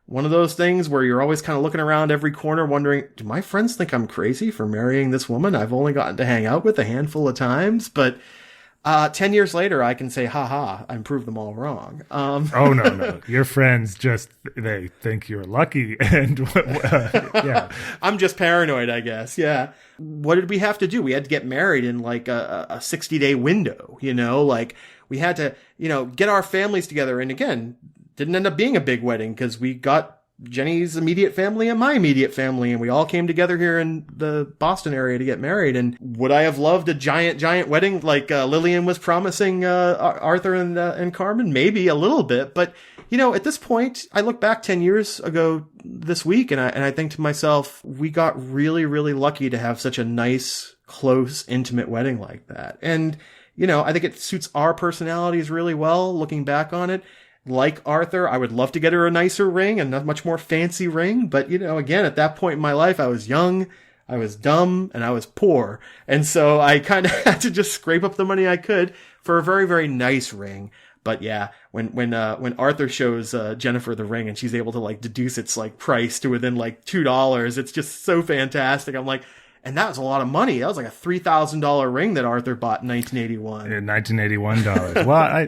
one of those things where you're always kind of looking around every corner wondering, do my friends think I'm crazy for marrying this woman I've only gotten to hang out with a handful of times? But 10 years later, I can say, I proved them all wrong. Oh, no. Your friends they think you're lucky. And yeah. I'm just paranoid, I guess. Yeah. What did we have to do? We had to get married in like a 60-day window, we had to, get our families together. And again, didn't end up being a big wedding because we got Jenny's immediate family and my immediate family, and we all came together here in the Boston area to get married. And would I have loved a giant wedding like Lillian was promising Arthur and Carmen? Maybe a little bit, but at this point, I look back 10 years ago this week, and I think to myself, we got really, really lucky to have such a nice, close, intimate wedding like that. And I think it suits our personalities really well. Looking back on it. Like Arthur, I would love to get her a nicer ring, and a much more fancy ring. But, again, at that point in my life, I was young, I was dumb, and I was poor. And so I kind of had to just scrape up the money I could for a very, very nice ring. But yeah, when Arthur shows Jennifer the ring and she's able to deduce its price to within $2, it's just so fantastic. I'm like, and that was a lot of money. That was like a $3,000 ring that Arthur bought in 1981. In $1981. Well,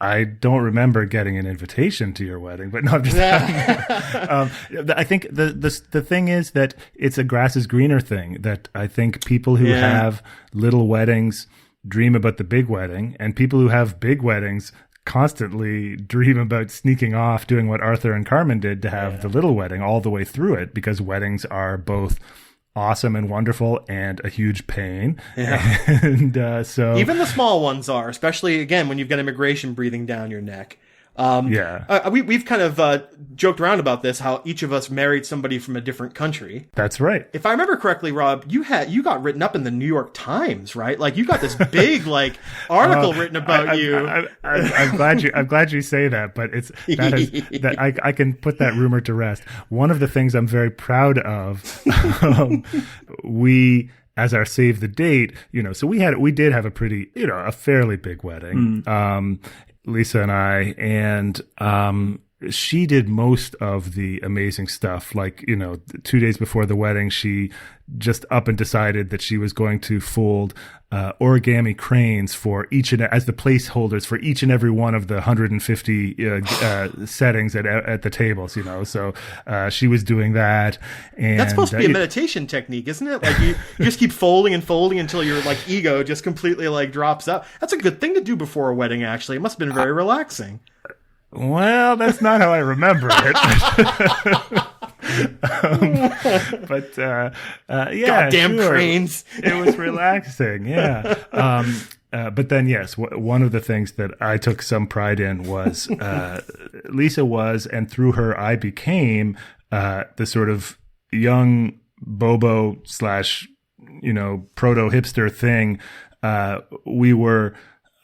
I don't remember getting an invitation to your wedding, but no, I'm just I think the thing is that it's a grass is greener thing, that I think people who have little weddings dream about the big wedding, and people who have big weddings constantly dream about sneaking off doing what Arthur and Carmen did to have the little wedding all the way through it, because weddings are both awesome and wonderful and a huge pain. Yeah. And so even the small ones are, especially again when you've got immigration breathing down your neck. We've kind of joked around about this, how each of us married somebody from a different country. That's right. If I remember correctly, Rob, you got written up in the New York Times, right? You got this big article written about you. I'm glad you say that, but I can put that rumor to rest. One of the things I'm very proud of, we, as our save the date, so we did have a pretty, a fairly big wedding. Lisa and I, and she did most of the amazing stuff. 2 days before the wedding, she just up and decided that she was going to fold origami cranes for as the placeholders for each and every one of the 150 settings at the tables. So she was doing that. And that's supposed to be a meditation technique, isn't it? You just keep folding and folding until your ego just completely drops out. That's a good thing to do before a wedding. Actually, it must have been very relaxing. Well, that's not how I remember it. Goddamn cranes. It was relaxing. Yeah. But then, yes, one of the things that I took some pride in was Lisa was, and through her, I became the sort of young Bobo / proto hipster thing. We were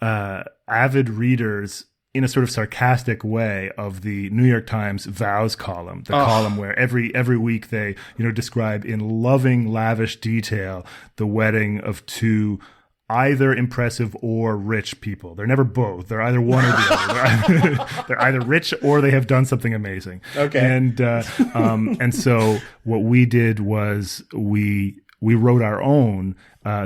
avid readers in a sort of sarcastic way of the New York Times vows column, the column where every week they, describe in loving, lavish detail the wedding of two either impressive or rich people. They're never both. They're either one or the other. They're either rich or they have done something amazing. Okay. And so what we did was we wrote our own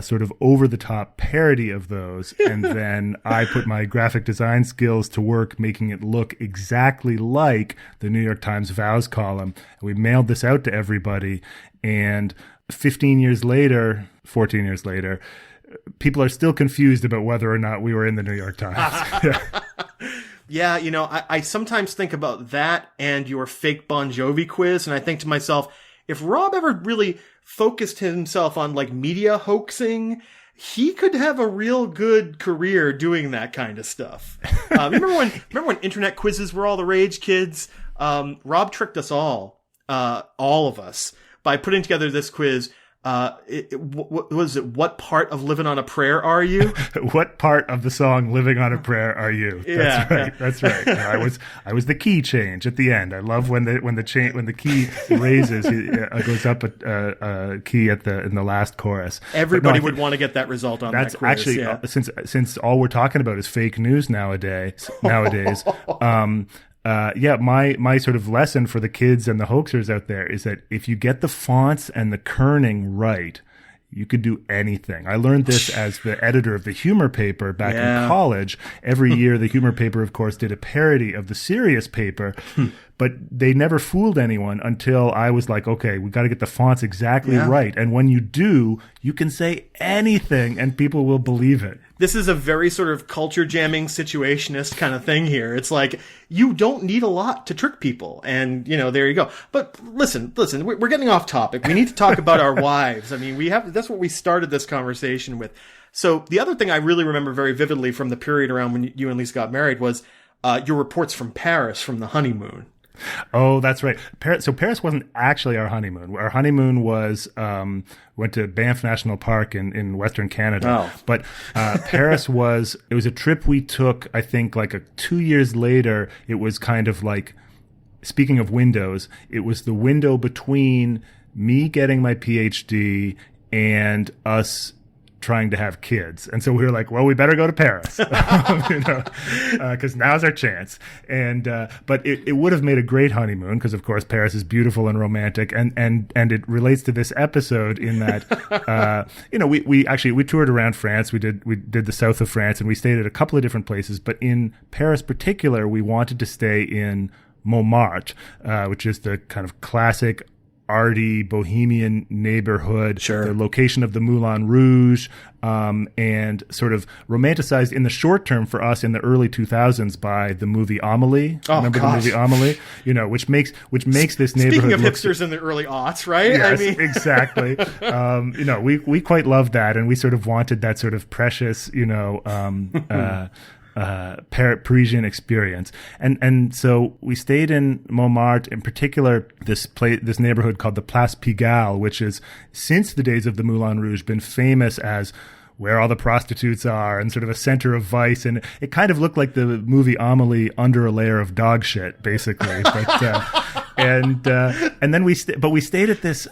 sort of over-the-top parody of those, and then I put my graphic design skills to work making it look exactly like the New York Times vows column. We mailed this out to everybody, and 14 years later, people are still confused about whether or not we were in the New York Times. Yeah, I sometimes think about that and your fake Bon Jovi quiz, and I think to myself, if Rob ever really focused himself on media hoaxing, he could have a real good career doing that kind of stuff. Remember when internet quizzes were all the rage, kids? Rob tricked us all of us, by putting together this quiz. What was it? What part of Living on a Prayer are you? What part of the song Living on a Prayer are you? That's right. That's right. I was the key change at the end. I love when the key raises, it goes up a key in the last chorus. Everybody would want to get that result on that quiz. Actually, since all we're talking about is fake news nowadays. My sort of lesson for the kids and the hoaxers out there is that if you get the fonts and the kerning right, you could do anything. I learned this as the editor of the humor paper back in college. Every year, the humor paper, of course, did a parody of the serious paper. but they never fooled anyone until I was like, okay, we got to get the fonts exactly right. And when you do, you can say anything and people will believe it. This is a very sort of culture jamming situationist kind of thing here. It's like, you don't need a lot to trick people. And, there you go. But listen, we're getting off topic. We need to talk about our wives. I mean, that's what we started this conversation with. So the other thing I really remember very vividly from the period around when you and Lisa got married was your reports from Paris from the honeymoon. Oh, that's right. So Paris wasn't actually our honeymoon. Our honeymoon was went to Banff National Park in Western Canada. Oh. But Paris it was a trip we took, I think, 2 years later. It was kind of like, speaking of windows, it was the window between me getting my PhD and us trying to have kids. And so we were like, well, we better go to Paris, because now's our chance. And but it would have made a great honeymoon, because of course Paris is beautiful and romantic, and it relates to this episode in that we toured around France. We did the south of France, and we stayed at a couple of different places, but in Paris particular, we wanted to stay in Montmartre, which is the kind of classic arty bohemian neighborhood, the location of the Moulin Rouge, and sort of romanticized in the short term for us in the early 2000s by the movie Amélie. Remember the movie Amélie? Which makes this neighborhood. Speaking of hipsters in the early aughts, right? Yes, exactly. We quite loved that, and we sort of wanted that sort of precious, Parisian experience, and so we stayed in Montmartre, in particular this neighborhood called the Place Pigalle, which is, since the days of the Moulin Rouge, been famous as where all the prostitutes are and sort of a center of vice, and it kind of looked like the movie Amélie under a layer of dog shit, basically. But and then we stayed at this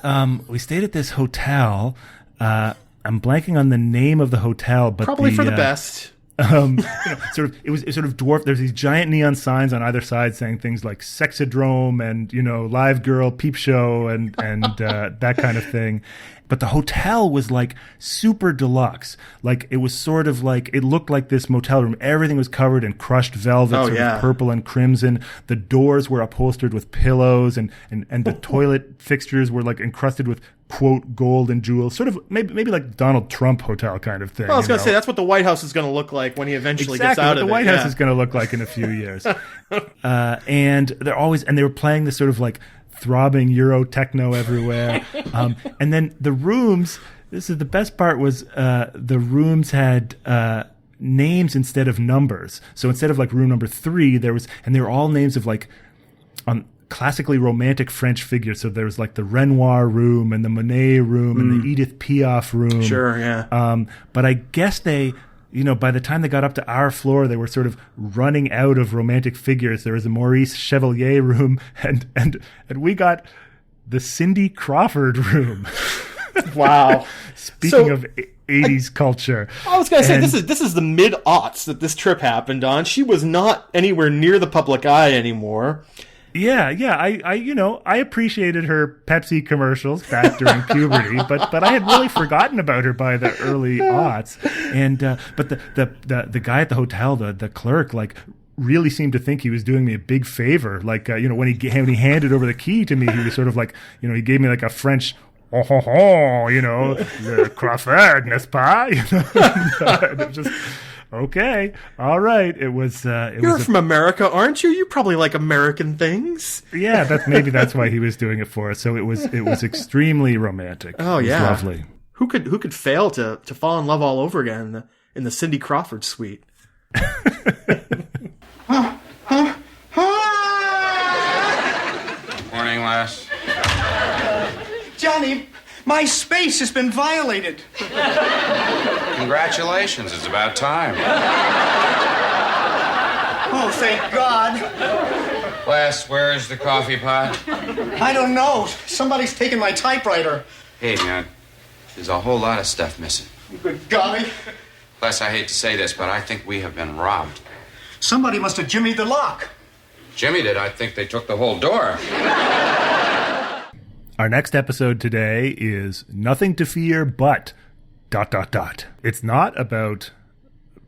hotel. I'm blanking on the name of the hotel, but probably for the best. It was sort of dwarfed. There's these giant neon signs on either side saying things like Sexodrome and, Live Girl, Peep Show and that kind of thing. But the hotel was like super deluxe. Like, it was sort of like, it looked like this motel room. Everything was covered in crushed velvet, of purple and crimson. The doors were upholstered with pillows, and the toilet fixtures were like encrusted with, quote, gold and jewels. Sort of maybe like Donald Trump hotel kind of thing. Well, I was going to say, that's what the White House is going to look like when he eventually gets out of it. The White House is going to look like in a few years. And they were playing this sort of like throbbing Euro techno everywhere. And then the rooms, this is the best part, was the rooms had names instead of numbers. So instead of like room number 3, they were all names of like classically romantic French figures. So there was like the Renoir room and the Monet room and the Edith Piaf room. Sure, yeah. But I guess they, by the time they got up to our floor, they were sort of running out of romantic figures. There was a Maurice Chevalier room, and we got the Cindy Crawford room. Wow. Speaking of 80s culture. I was going to say, this is the mid-aughts that this trip happened on. She was not anywhere near the public eye anymore. Yeah. I appreciaed her Pepsi commercials back during puberty, but I had really forgotten about her by the early aughts. And but the guy at the hotel, the clerk, like, really seemed to think he was doing me a big favor. Like, when he handed over the key to me, he was sort of like, he gave me like a French, le Crawford, n'est-ce pas? And it was just, okay, all right. You're from America, aren't you? You probably like American things. Yeah, that's why he was doing it for us. So it was extremely romantic. Oh, it was yeah, lovely. Who could fail to fall in love all over again in the Cindy Crawford suite? Morning, lass. Johnny, my space has been violated. Congratulations, it's about time. Oh, thank God. Les, where's the coffee pot? I don't know. Somebody's taken my typewriter. Hey, man, there's a whole lot of stuff missing. Good golly. Les, I hate to say this, but I think we have been robbed. Somebody must have jimmied the lock. Jimmy did. I think they took the whole door. Our next episode today is Nothing to Fear But... ... It's not about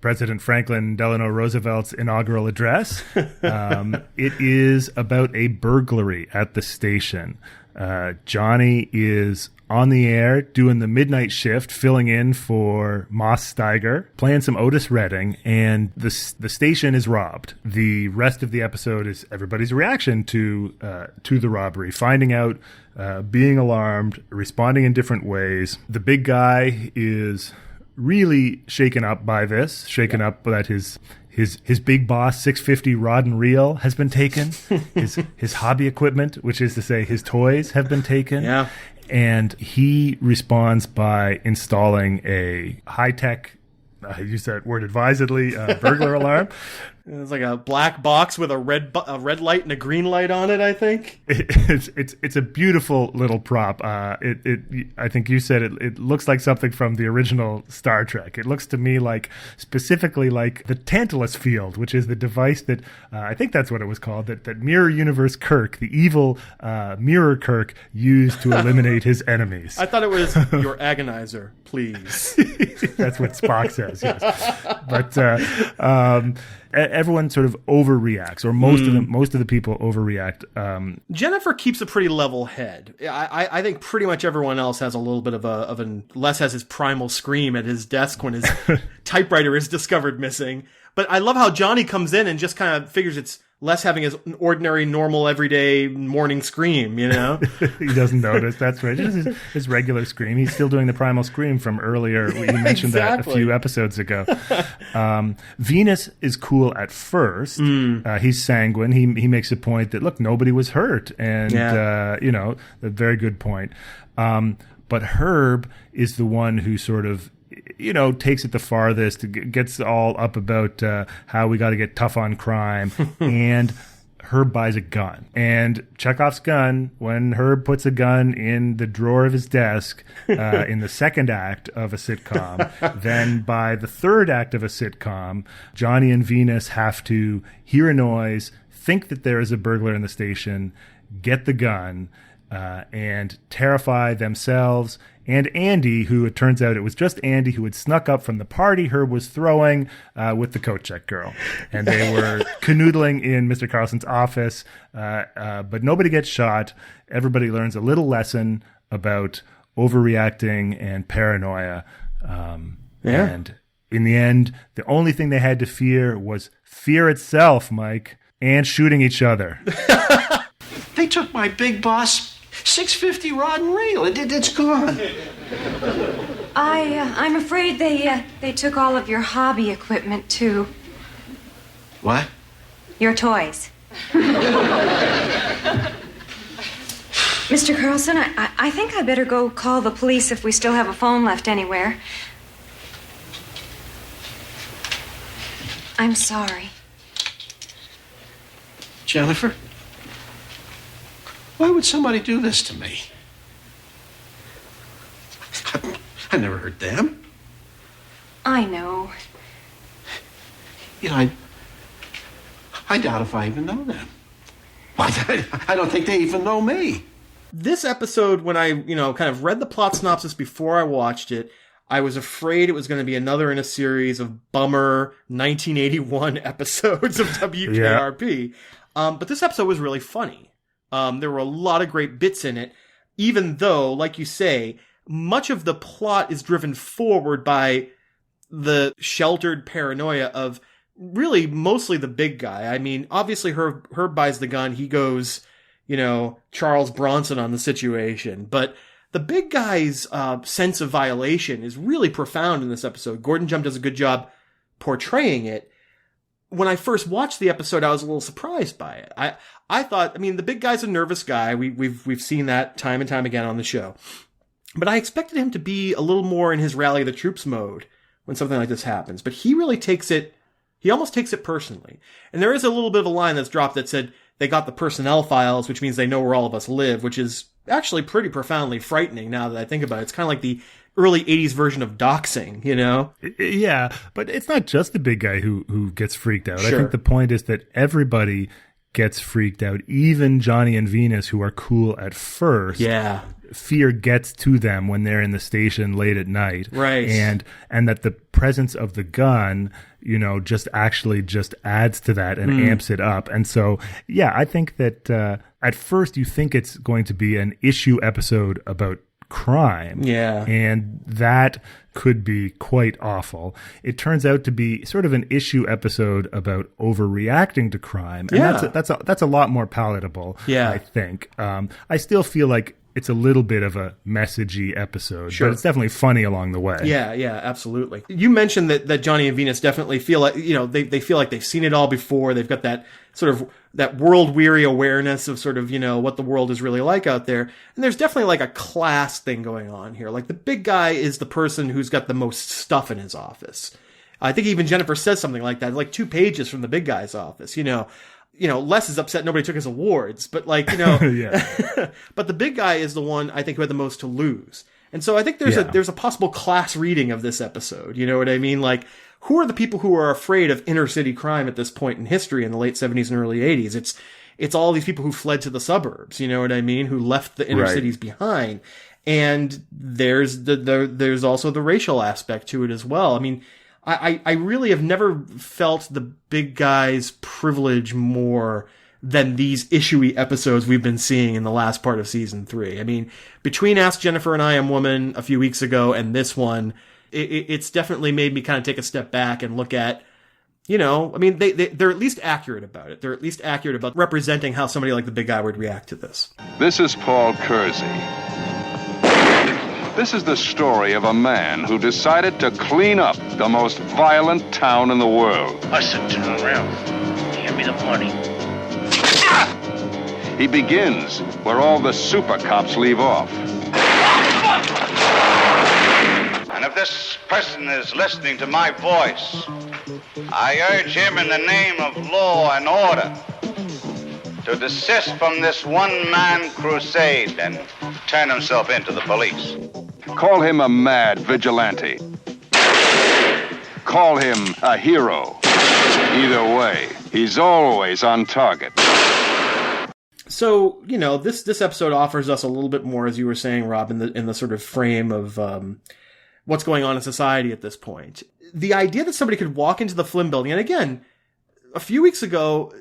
President Franklin Delano Roosevelt's inaugural address. It is about a burglary at the station. Johnny is on the air doing the midnight shift, filling in for Moss Steiger, playing some Otis Redding, and the station is robbed. The rest of the episode is everybody's reaction to the robbery, finding out, being alarmed, responding in different ways. The big guy is really shaken up by this, up that his big boss 650 rod and reel has been taken. his hobby equipment, which is to say his toys, have been taken. Yeah. And he responds by installing a high-tech, I use that word advisedly, burglar alarm. It's like a black box with a red light and a green light on it, I think. It's a beautiful little prop. I think you said it looks like something from the original Star Trek. It looks to me specifically like the Tantalus Field, which is the device that, I think that's what it was called, that Mirror Universe Kirk, the evil Mirror Kirk, used to eliminate his enemies. I thought it was your agonizer, please. That's what Spock says, yes. But everyone sort of overreacts, or most of the people overreact. Jennifer keeps a pretty level head. I think pretty much everyone else has a little bit Les has his primal scream at his desk when his typewriter is discovered missing. But I love how Johnny comes in and just kind of figures it's Les having his ordinary, normal, everyday morning scream, you know? He doesn't notice. That's right. It's his regular scream. He's still doing the primal scream from earlier. You mentioned that a few episodes ago. Venus is cool at first. He's sanguine. He makes a point that, look, nobody was hurt. And, a very good point. But Herb is the one who sort of, takes it the farthest, gets all up about how we got to get tough on crime. And Herb buys a gun. And Chekhov's gun, when Herb puts a gun in the drawer of his desk in the second act of a sitcom, then by the third act of a sitcom, Johnny and Venus have to hear a noise, think that there is a burglar in the station, get the gun, and terrify themselves and Andy, who it turns out it was just Andy who had snuck up from the party Herb was throwing with the coat check girl. And they were canoodling in Mr. Carlson's office, but nobody gets shot. Everybody learns a little lesson about overreacting and paranoia. And in the end, the only thing they had to fear was fear itself, Mike, and shooting each other. They took my big boss 650 rod and reel. It's gone. I'm afraid they took all of your hobby equipment too. What? Your toys. Mr. Carlson, I think I better go call the police if we still have a phone left anywhere. I'm sorry. Jennifer? Why would somebody do this to me? I never hurt them. I know. I doubt if I even know them. I don't think they even know me. This episode, when I, kind of read the plot synopsis before I watched it, I was afraid it was going to be another in a series of bummer 1981 episodes of WKRP. But this episode was really funny. There were a lot of great bits in it, even though, like you say, much of the plot is driven forward by the sheltered paranoia of really mostly the big guy. I mean, obviously Herb buys the gun. He goes, Charles Bronson on the situation. But the big guy's sense of violation is really profound in this episode. Gordon Jump does a good job portraying it. When I first watched the episode, I was a little surprised by it. I thought, the big guy's a nervous guy. We've seen that time and time again on the show. But I expected him to be a little more in his rally the troops mode when something like this happens. But he really almost takes it personally. And there is a little bit of a line that's dropped that said they got the personnel files, which means they know where all of us live, which is actually pretty profoundly frightening now that I think about it. It's kind of like the early 80s version of doxing, Yeah, but it's not just the big guy who gets freaked out. Sure. I think the point is that everybody gets freaked out. Even Johnny and Venus, who are cool at first, fear gets to them when they're in the station late at night. Right. And that the presence of the gun, you know, just adds to that and amps it up. And so, yeah, I think that at first you think it's going to be an issue episode about crime. Yeah. And that could be quite awful. It turns out to be sort of an issue episode about overreacting to crime. And that's a lot more palatable, I think. I still feel like it's a little bit of a messagey episode, but it's definitely funny along the way. Yeah, absolutely. You mentioned that Johnny and Venus definitely feel like, you know, they feel like they've seen it all before. They've got that sort of that world-weary awareness of sort of, you know, what the world is really like out there. And there's definitely like a class thing going on here. Like the big guy is the person who's got the most stuff in his office. I think even Jennifer says something like that, like 2 pages from the big guy's office, you know. You know, Les is upset nobody took his awards, but like, you know, but the big guy is the one I think who had the most to lose. And so I think there's a possible class reading of this episode. You know what I mean? Like, who are the people who are afraid of inner city crime at this point in history in the late 70s and early 80s? It's all these people who fled to the suburbs, you know what I mean? Who left the inner cities behind. And there's also the racial aspect to it as well. I mean, I really have never felt the big guy's privilege more than these issue-y episodes we've been seeing in the last part of season 3. I mean, between Ask Jennifer and I Am Woman a few weeks ago and this one, it's definitely made me kind of take a step back and look at, you know, I mean, they're at least accurate about it. They're at least accurate about representing how somebody like the big guy would react to this. This is Paul Kersey. This is the story of a man who decided to clean up the most violent town in the world. I said turn around. Give me the money. He begins where all the super cops leave off. And if this person is listening to my voice, I urge him in the name of law and order to desist from this one-man crusade and turn himself into the police. Call him a mad vigilante. Call him a hero. Either way, he's always on target. So, you know, this episode offers us a little bit more, as you were saying, Rob, in the sort of frame of what's going on in society at this point. The idea that somebody could walk into the Flynn building, and again, a few weeks ago,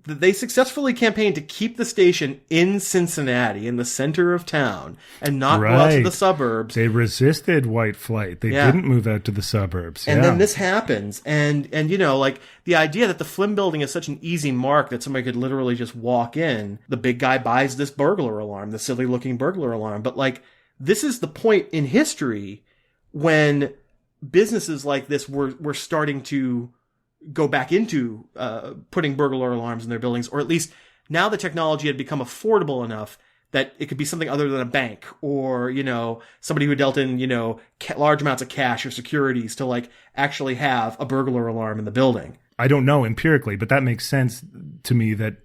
they successfully campaigned to keep the station in Cincinnati, in the center of town, and not go out to the suburbs. They resisted white flight. They didn't move out to the suburbs. And then this happens. And you know, like, the idea that the Flynn building is such an easy mark that somebody could literally just walk in. The big guy buys this burglar alarm, the silly-looking burglar alarm. But, like, this is the point in history when businesses like this were starting to go back into putting burglar alarms in their buildings, or at least now the technology had become affordable enough that it could be something other than a bank or, you know, somebody who dealt in, you know, large amounts of cash or securities to like actually have a burglar alarm in the building. I don't know empirically, but that makes sense to me that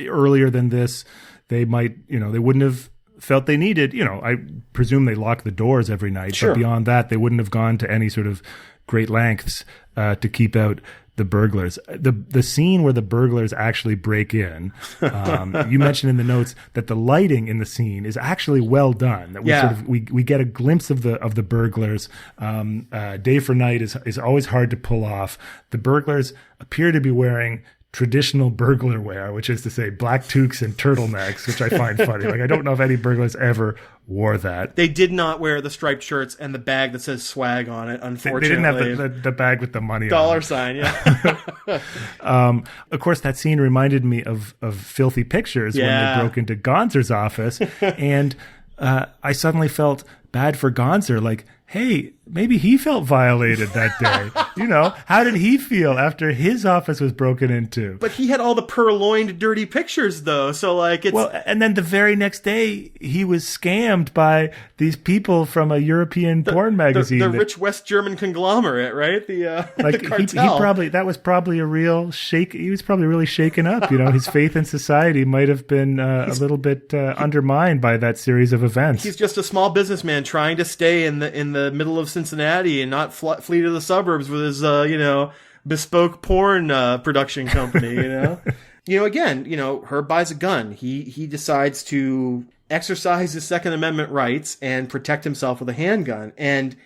earlier than this, they might, you know, they wouldn't have felt they needed, you know, I presume they lock the doors every night, but beyond that, they wouldn't have gone to any sort of great lengths to keep out the burglars. The scene where the burglars actually break in, you mentioned in the notes that the lighting in the scene is actually well done. That we we get a glimpse of the burglars. Day for night is always hard to pull off. The burglars appear to be wearing traditional burglar wear, which is to say black toques and turtlenecks, which I find funny. Like, I don't know if any burglars ever wore that. They did not wear the striped shirts and the bag that says swag on it, unfortunately. They didn't have the bag with the money dollar on it. Sign, yeah. Of course, that scene reminded me of Filthy Pictures when they broke into Gonzer's office. And I suddenly felt bad for Gonzer. Like, hey, maybe he felt violated that day. You know, how did he feel after his office was broken into? But he had all the purloined dirty pictures, though. So, like, it's... Well, and then the very next day, he was scammed by these people from a European porn magazine. The rich West German conglomerate, right? The cartel. He probably, that was probably a real shake. He was probably really shaken up. You know, his faith in society might have been a little bit undermined by that series of events. He's just a small businessman trying to stay in the middle of Cincinnati and not flee to the suburbs with his, you know, bespoke porn production company, you know? again, Herb buys a gun. He decides to exercise his Second Amendment rights and protect himself with a handgun. And,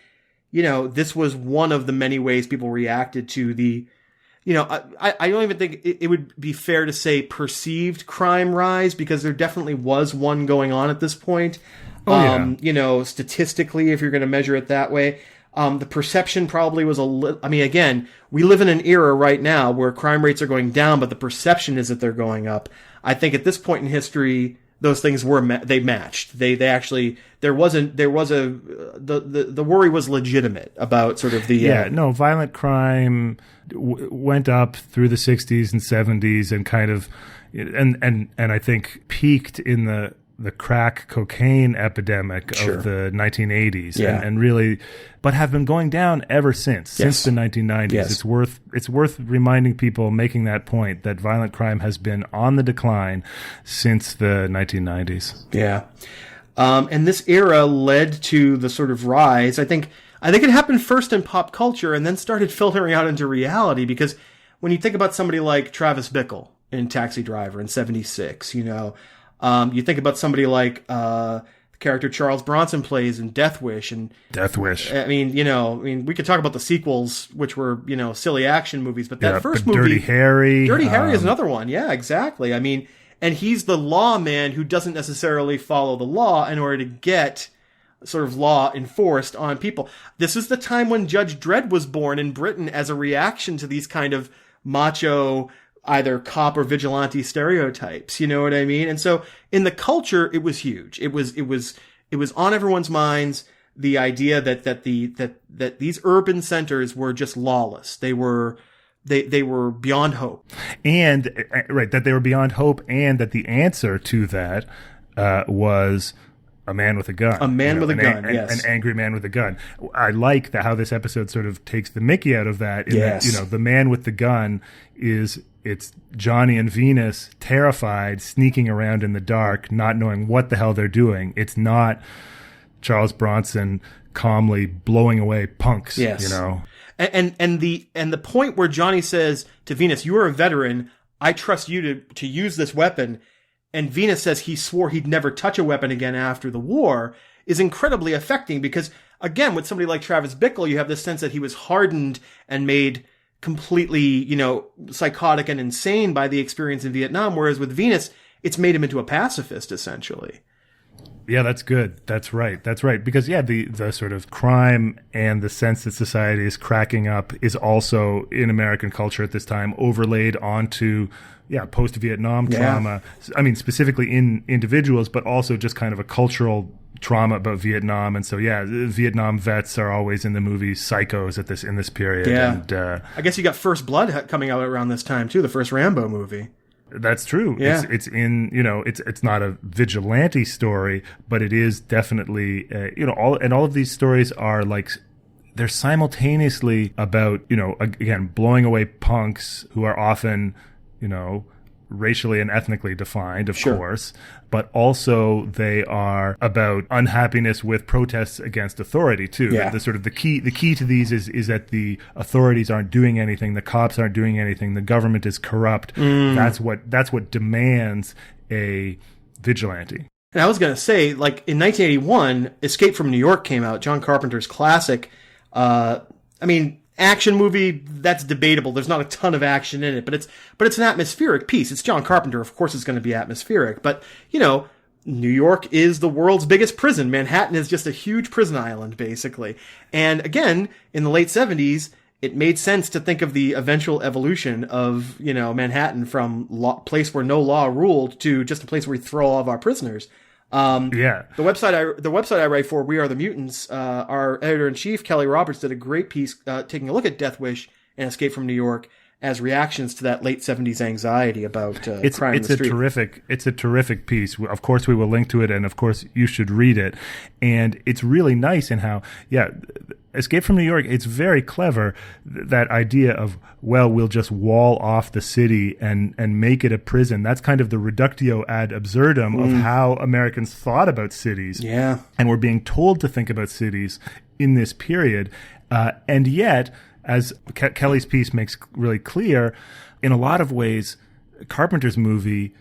this was one of the many ways people reacted to the, I don't even think it would be fair to say perceived crime rise, because there definitely was one going on at this point. Statistically, if you're going to measure it that way. The perception probably was a little, again, we live in an era right now where crime rates are going down, but the perception is that they're going up. I think at this point in history, those things they matched. They actually, the worry was legitimate about sort of the, violent crime went up through the 60s and 70s and kind of, and I think peaked in the crack cocaine epidemic of the 1980s and really, but have been going down ever since the 1990s. Yes. It's worth reminding people, making that point, that violent crime has been on the decline since the 1990s. Yeah. And this era led to the sort of rise. I think it happened first in pop culture and then started filtering out into reality, because when you think about somebody like Travis Bickle in Taxi Driver in 76, you think about somebody like the character Charles Bronson plays in Death Wish. We could talk about the sequels, which were, silly action movies, but that first movie, Dirty Harry. Dirty Harry is another one. Yeah, exactly. And he's the lawman who doesn't necessarily follow the law in order to get sort of law enforced on people. This is the time when Judge Dredd was born in Britain as a reaction to these kind of macho, either cop or vigilante stereotypes, you know what I mean? And so in the culture, it was huge. It was on everyone's minds, the idea that these urban centers were just lawless. They were beyond hope. And that they were beyond hope, and that the answer to that was a man with a gun. A man with a gun, yes. An angry man with a gun. I like how this episode sort of takes the mickey out of that. That, the man with the gun it's Johnny and Venus, terrified, sneaking around in the dark, not knowing what the hell they're doing. It's not Charles Bronson calmly blowing away punks. Yes. And the point where Johnny says to Venus, "You are a veteran. I trust you to use this weapon." And Venus says he swore he'd never touch a weapon again after the war, is incredibly affecting, because, again, with somebody like Travis Bickle, you have this sense that he was hardened and made completely, psychotic and insane by the experience in Vietnam, whereas with Venus, it's made him into a pacifist, essentially. Yeah, that's good. That's right. Because, the sort of crime and the sense that society is cracking up is also in American culture at this time overlaid onto post-Vietnam trauma. Specifically in individuals, but also just kind of a cultural trauma about Vietnam. And so, Vietnam vets are always in the movie psychos in this period. Yeah. And, I guess you got First Blood coming out around this time, too, the first Rambo movie. That's true. Yeah. It's in, it's not a vigilante story, but it is definitely, all of these stories are like, they're simultaneously about, again, blowing away punks who are often, racially and ethnically defined, of course, but also they are about unhappiness with protests against authority too. Yeah. The key to these is that the authorities aren't doing anything, the cops aren't doing anything, the government is corrupt. That's what demands a vigilante. And I was going to say, like, in 1981, Escape from New York came out, John Carpenter's classic. Action movie, that's debatable. There's not a ton of action in it, but it's an atmospheric piece. It's John Carpenter. Of course it's going to be atmospheric. But, New York is the world's biggest prison. Manhattan is just a huge prison island, basically. And again, in the late 70s, it made sense to think of the eventual evolution of, Manhattan from place where no law ruled to just a place where we throw all of our prisoners. The website I write for, We Are the Mutants, our editor-in-chief, Kelly Roberts, did a great piece taking a look at Death Wish and Escape from New York as reactions to that late 70s anxiety about crime in the street. It's a terrific piece. Of course, we will link to it, and of course, you should read it. And it's really nice in how, Escape from New York, it's very clever, that idea of, we'll just wall off the city and make it a prison. That's kind of the reductio ad absurdum of how Americans thought about cities. Yeah. And we're being told to think about cities in this period. And yet, as Kelly's piece makes really clear, in a lot of ways, Carpenter's movie,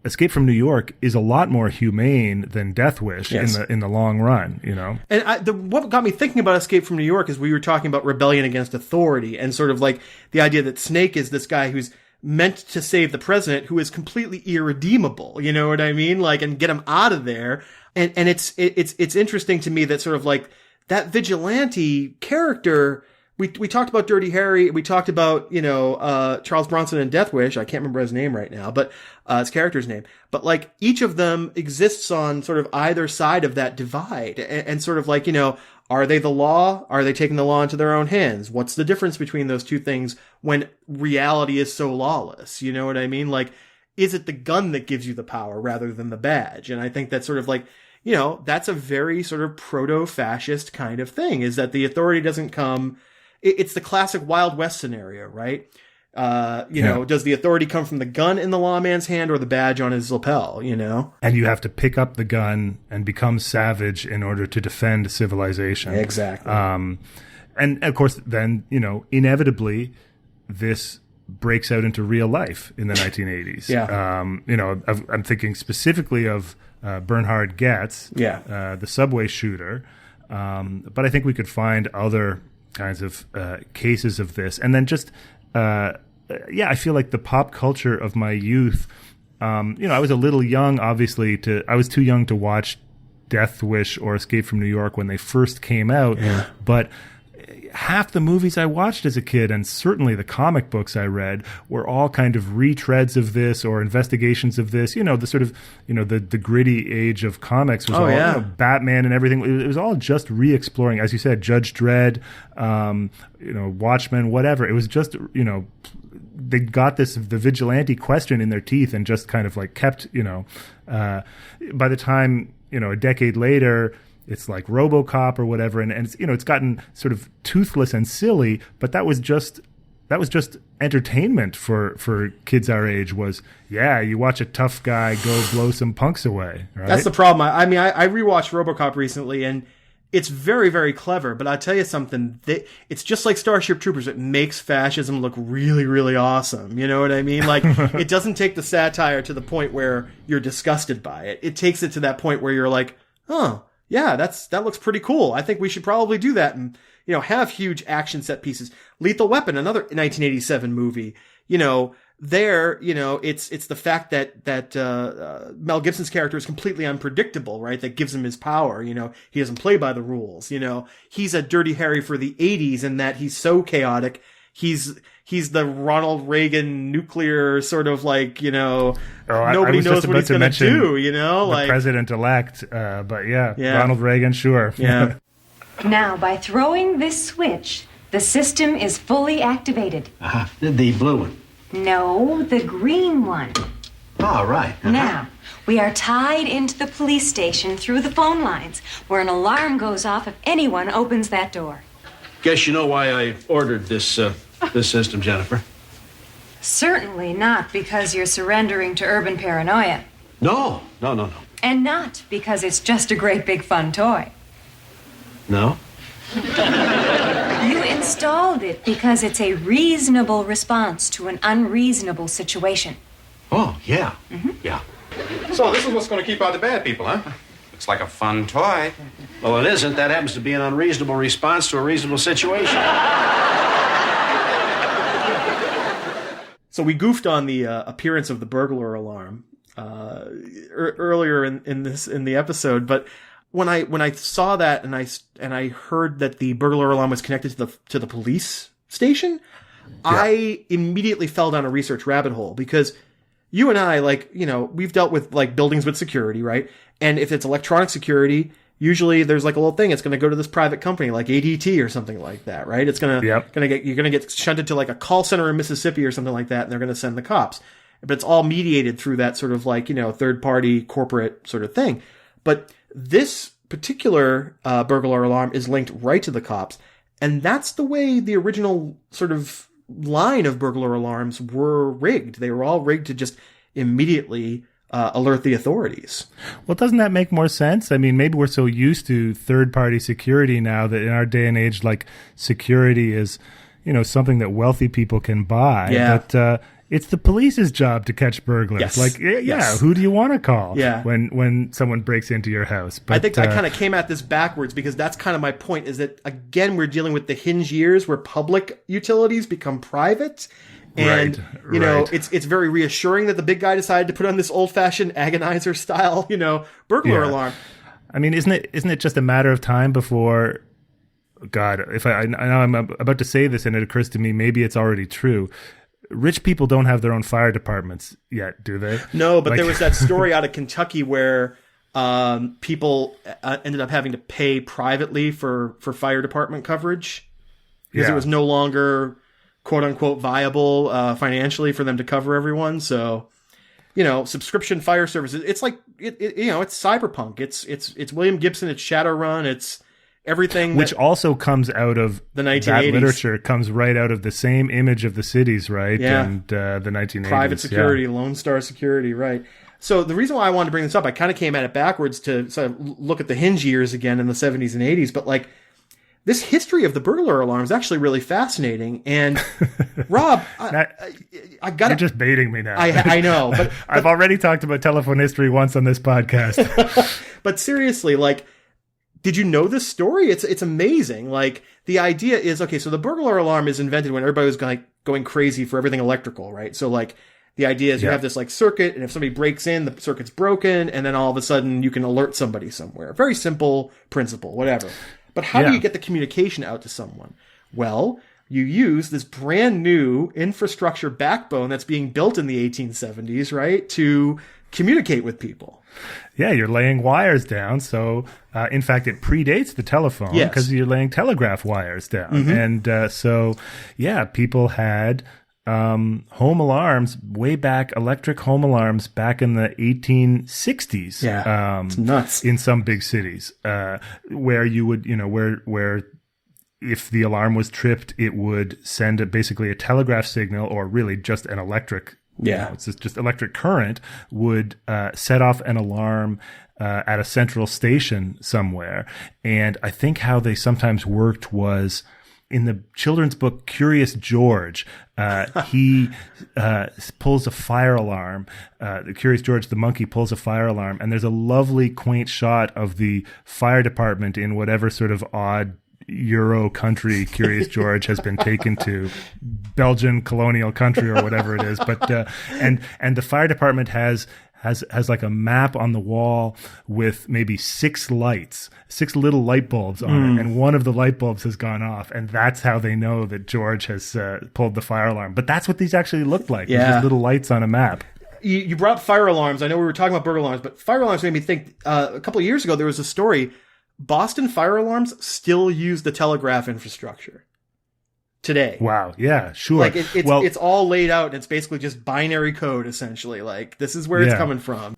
Escape from New York, is a lot more humane than Death Wish in the long run, you know? And what got me thinking about Escape from New York is we were talking about rebellion against authority and sort of like the idea that Snake is this guy who's meant to save the president, who is completely irredeemable, you know what I mean? Like, and get him out of there. And it's interesting to me that sort of like that vigilante character. We talked about Dirty Harry. We talked about, Charles Bronson in Death Wish. I can't remember his name right now, but, his character's name. But like each of them exists on sort of either side of that divide and sort of like, are they the law? Are they taking the law into their own hands? What's the difference between those two things when reality is so lawless? You know what I mean? Like, is it the gun that gives you the power rather than the badge? And I think that's sort of like, that's a very sort of proto-fascist kind of thing, is that the authority doesn't come. It's the classic Wild West scenario, right? Does the authority come from the gun in the lawman's hand or the badge on his lapel, And you have to pick up the gun and become savage in order to defend civilization. Exactly. And of course, then, inevitably, this breaks out into real life in the 1980s. Yeah. I'm thinking specifically of Bernhard Goetz, the subway shooter. But I think we could find other kinds of cases of this. And then just... I feel like the pop culture of my youth, I was a little young, obviously, I was too young to watch Death Wish or Escape from New York when they first came out. Yeah. But half the movies I watched as a kid, and certainly the comic books I read, were all kind of retreads of this or investigations of this. The sort of, the gritty age of comics was Batman and everything. It was all just re-exploring, as you said, Judge Dredd, Watchmen, whatever. It was just, they got the vigilante question in their teeth and just kind of like kept, by the time, a decade later, it's like RoboCop or whatever, and it's, it's gotten sort of toothless and silly, but that was just entertainment for kids our age. Was you watch a tough guy go blow some punks away, right? That's the problem. I rewatched RoboCop recently, and it's very, very clever, but I'll tell you something, it's just like Starship Troopers. It makes fascism look really, really awesome. You know what I mean? Like, it doesn't take the satire to the point where you're disgusted by it. It takes it to that point where you're like, oh, yeah, that looks pretty cool. I think we should probably do that and, have huge action set pieces. Lethal Weapon, another 1987 movie, it's the fact that Mel Gibson's character is completely unpredictable, right? That gives him his power. He doesn't play by the rules. He's a Dirty Harry for the 80s in that he's so chaotic. He's the Ronald Reagan nuclear sort of like, nobody knows what he's going to do, the president-elect, but Ronald Reagan, sure. Yeah. Now, by throwing this switch, the system is fully activated. The blue one. No, the green one. Oh, right. Now, we are tied into the police station through the phone lines, where an alarm goes off if anyone opens that door. Guess you know why I ordered this system, Jennifer. Certainly not because you're surrendering to urban paranoia. No. And not because it's just a great big fun toy. No? You installed it because it's a reasonable response to an unreasonable situation. Oh, yeah. Mm-hmm. Yeah. So this is what's going to keep out the bad people, huh? Looks like a fun toy. Well, it isn't. That happens to be an unreasonable response to a reasonable situation. So we goofed on the appearance of the burglar alarm earlier in the episode, but when I saw that and I heard that the burglar alarm was connected to the police station, I immediately fell down a research rabbit hole, because you and I, we've dealt with buildings with security, right? And if it's electronic security, usually there's a little thing. It's going to go to this private company like ADT or something like that, right? It's you're going to get shunted to a call center in Mississippi or something like that, and they're going to send the cops. But it's all mediated through that sort of third party corporate sort of thing. But this particular burglar alarm is linked right to the cops, and that's the way the original sort of line of burglar alarms were rigged. They were all rigged to just immediately alert the authorities. Well, doesn't that make more sense? I mean, maybe we're so used to third-party security now that in our day and age, security is, something that wealthy people can buy. Yeah. But It's the police's job to catch burglars. Yes. Like, yeah, Yes. who do you want to call Yeah. when someone breaks into your house? But, I think I kind of came at this backwards because that's kind of my point, is that, again, we're dealing with the hinge years where public utilities become private. And, you know, it's very reassuring that the big guy decided to put on this old-fashioned agonizer style, you know, burglar alarm. I mean, isn't it just a matter of time before... God, if I know I'm about to say this and it occurs to me, maybe it's already true. Rich people don't have their own fire departments yet, do they? No, but there was that story out of Kentucky where people ended up having to pay privately for fire department coverage because it was no longer quote unquote viable financially for them to cover everyone. So, you know, subscription fire services. It's like you know, it's cyberpunk. It's William Gibson. It's Shadowrun. It's everything, which also comes out of the 1980s. That literature comes right out of the same image of the cities, right? Yeah. And the 1980s. Private security, Lone Star Security, right. So the reason why I wanted to bring this up, I kind of came at it backwards to sort of look at the hinge years again in the 70s and 80s, but like this history of the burglar alarm is actually really fascinating. And Rob, I got You're just baiting me now. I know, but I've already talked about telephone history once on this podcast. But seriously, like, did you know this story? It's amazing. Like, the idea is, okay, so the burglar alarm is invented when everybody was going crazy for everything electrical, right? So, like, the idea is you have this, like, circuit, and if somebody breaks in, the circuit's broken, and then all of a sudden you can alert somebody somewhere. Very simple principle, whatever. But how do you get the communication out to someone? Well, you use this brand new infrastructure backbone that's being built in the 1870s, right, to communicate with people. Yeah, you're laying wires down. So, in fact, it predates the telephone because you're laying telegraph wires down. Mm-hmm. And so, people had home alarms way back, electric home alarms back in the 1860s. Yeah, it's nuts. In some big cities where you would, where if the alarm was tripped, it would send basically a telegraph signal, or really just an electric it's just electric current would set off an alarm at a central station somewhere. And I think how they sometimes worked was in the children's book Curious George, he pulls a fire alarm. The Curious George, the monkey, pulls a fire alarm, and there's a lovely, quaint shot of the fire department in whatever sort of odd Euro country Curious George has been taken to, Belgian colonial country or whatever it is. But and the fire department has like a map on the wall with maybe 6 little light bulbs on it, and one of the light bulbs has gone off, and that's how they know that George has pulled the fire alarm. But that's what these actually looked like. Just little lights on a map. You brought up fire alarms. I know we were talking about burglar alarms, but fire alarms made me think, a couple of years ago there was a story. Boston fire alarms still use the telegraph infrastructure today. Wow. Yeah, sure. Like it's all laid out, and it's basically just binary code, essentially. Like, this is where it's coming from.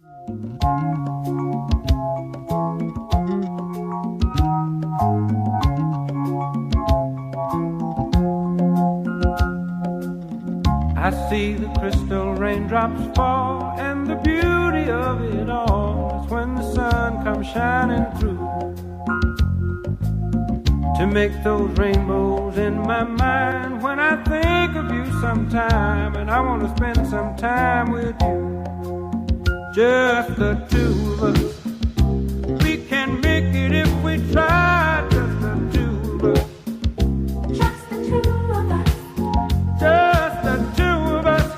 I see the crystal raindrops fall, and the beauty of it all is when the sun comes shining through to make those rainbows in my mind when I think of you sometime, and I want to spend some time with you, just the two of us. We can make it if we try, just the two of us. Just the two of us. Just the two of us.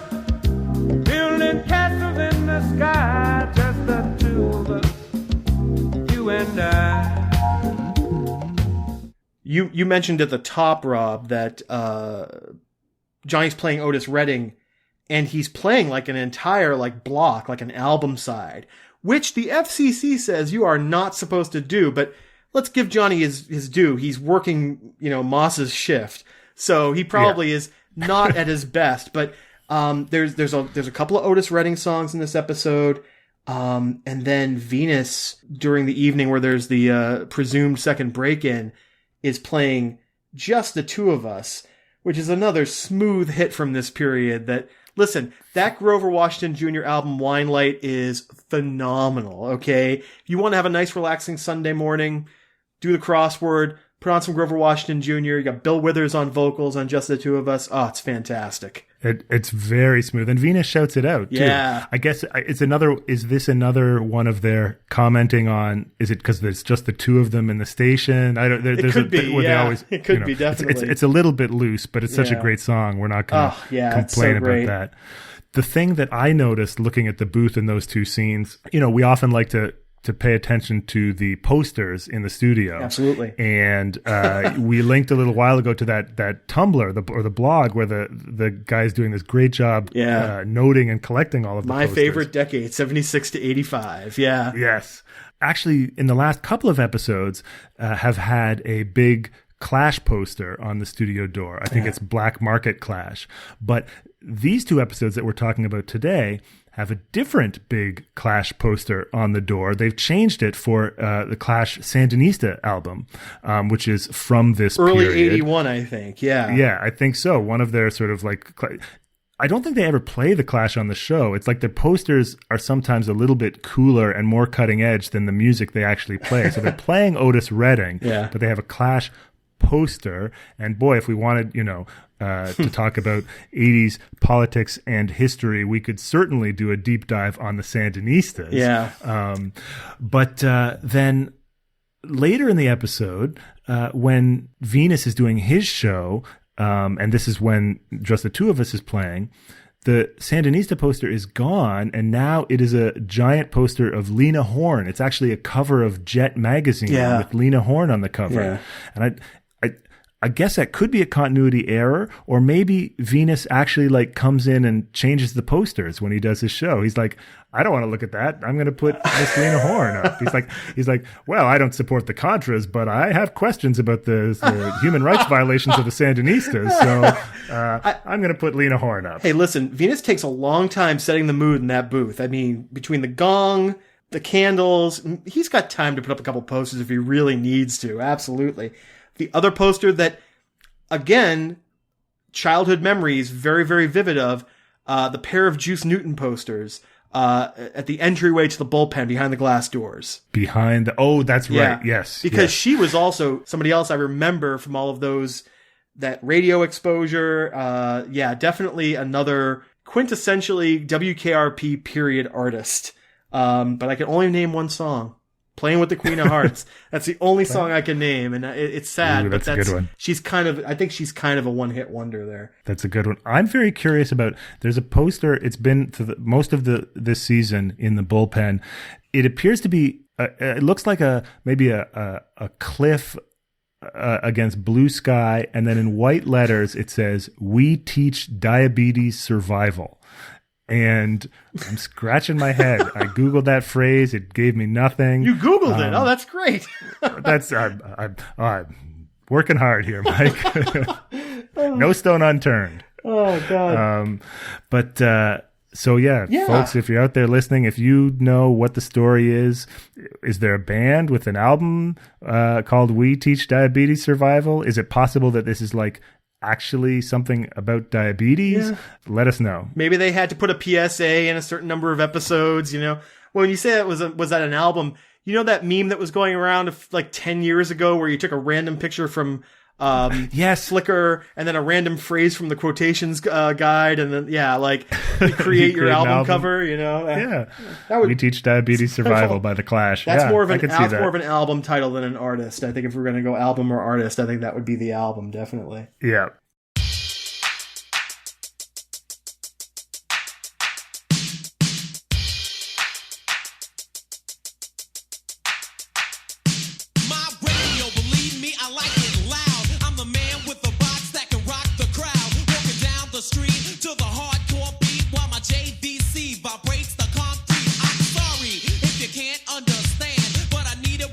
Building castles in the sky, just the two of us. You and I. You mentioned at the top, Rob, that Johnny's playing Otis Redding, and he's playing like an entire block, like an album side, which the FCC says you are not supposed to do. But let's give Johnny his due. He's working, Moss's shift, so he probably is not at his best. But there's a couple of Otis Redding songs in this episode. And then Venus during the evening, where there's the presumed second break-in, is playing Just the Two of Us, which is another smooth hit from this period. Listen, that Grover Washington Jr. album, Wine Light, is phenomenal, okay? If you want to have a nice, relaxing Sunday morning, do the crossword, put on some Grover Washington Jr. You got Bill Withers on vocals on Just the Two of Us. Oh, it's fantastic. It's very smooth, and Venus shouts it out too. Yeah. I guess it's another. Is this another one of their commenting on? Is it because there's just the two of them in the station? I don't. It could be. Yeah, it could be definitely. It's a little bit loose, but it's such a great song. We're not going to complain about that. The thing that I noticed looking at the booth in those two scenes, we often like to pay attention to the posters in the studio. Absolutely. And we linked a little while ago to that Tumblr or the blog where the guy's doing this great job noting and collecting all of the posters. My favorite decade, 76 to 85. Yeah. Yes. Actually, in the last couple of episodes, have had a big Clash poster on the studio door. I think it's Black Market Clash. But these two episodes that we're talking about today have a different big Clash poster on the door. They've changed it for the Clash Sandinista album, which is from this early period. 81, I think. Yeah. Yeah, I think so. One of their sort of like... I don't think they ever play the Clash on the show. It's like their posters are sometimes a little bit cooler and more cutting edge than the music they actually play. So they're playing Otis Redding, but they have a Clash poster. And boy, if we wanted, to talk about 80s politics and history, we could certainly do a deep dive on the Sandinistas. Yeah. But then later in the episode, when Venus is doing his show, and this is when Just the Two of Us is playing, the Sandinista poster is gone, and now it is a giant poster of Lena Horne. It's actually a cover of Jet magazine with Lena Horne on the cover. Yeah. And I guess that could be a continuity error, or maybe Venus actually comes in and changes the posters when he does his show. He's like, I don't want to look at that. I'm going to put Miss Lena Horne up. He's like, well, I don't support the Contras, but I have questions about the human rights violations of the Sandinistas. So I'm going to put Lena Horne up. Hey, listen, Venus takes a long time setting the mood in that booth. I mean, between the gong, the candles, he's got time to put up a couple posters if he really needs to. Absolutely. The other poster that, again, childhood memories, very, very vivid of, the pair of Juice Newton posters at the entryway to the bullpen behind the glass doors. That's right. Yes. Because she was also somebody else I remember from all of those, that radio exposure. Definitely another quintessentially WKRP period artist. But I can only name one song. Playing with the Queen of Hearts. That's the only song I can name, and it's sad. Ooh, that's a good one. I think she's kind of a one-hit wonder there. That's a good one. I'm very curious about. There's a poster. It's been to most of this season in the bullpen. It appears to be. It looks like maybe a cliff against blue sky, and then in white letters it says, "We teach diabetes survival." And I'm scratching my head. I Googled that phrase. It gave me nothing. You Googled it. Oh, that's great. I'm working hard here, Mike. No stone unturned. Oh, God. Folks, if you're out there listening, if you know what the story is there a band with an album called We Teach Diabetes Survival? Is it possible that this is actually something about diabetes? Let us know. Maybe they had to put a PSA in a certain number of episodes, when you say that was that an album, that meme that was going around 10 years ago where you took a random picture from Flickr and then a random phrase from the quotations guide, and then you create your album cover, We Teach Diabetes Survival by The Clash. That's more of an album title than an artist. I think if we're going to go album or artist, I think that would be the album, definitely. Yeah.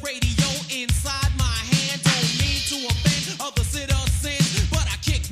Radio inside my hand, don't mean to offend other citizens, but I kick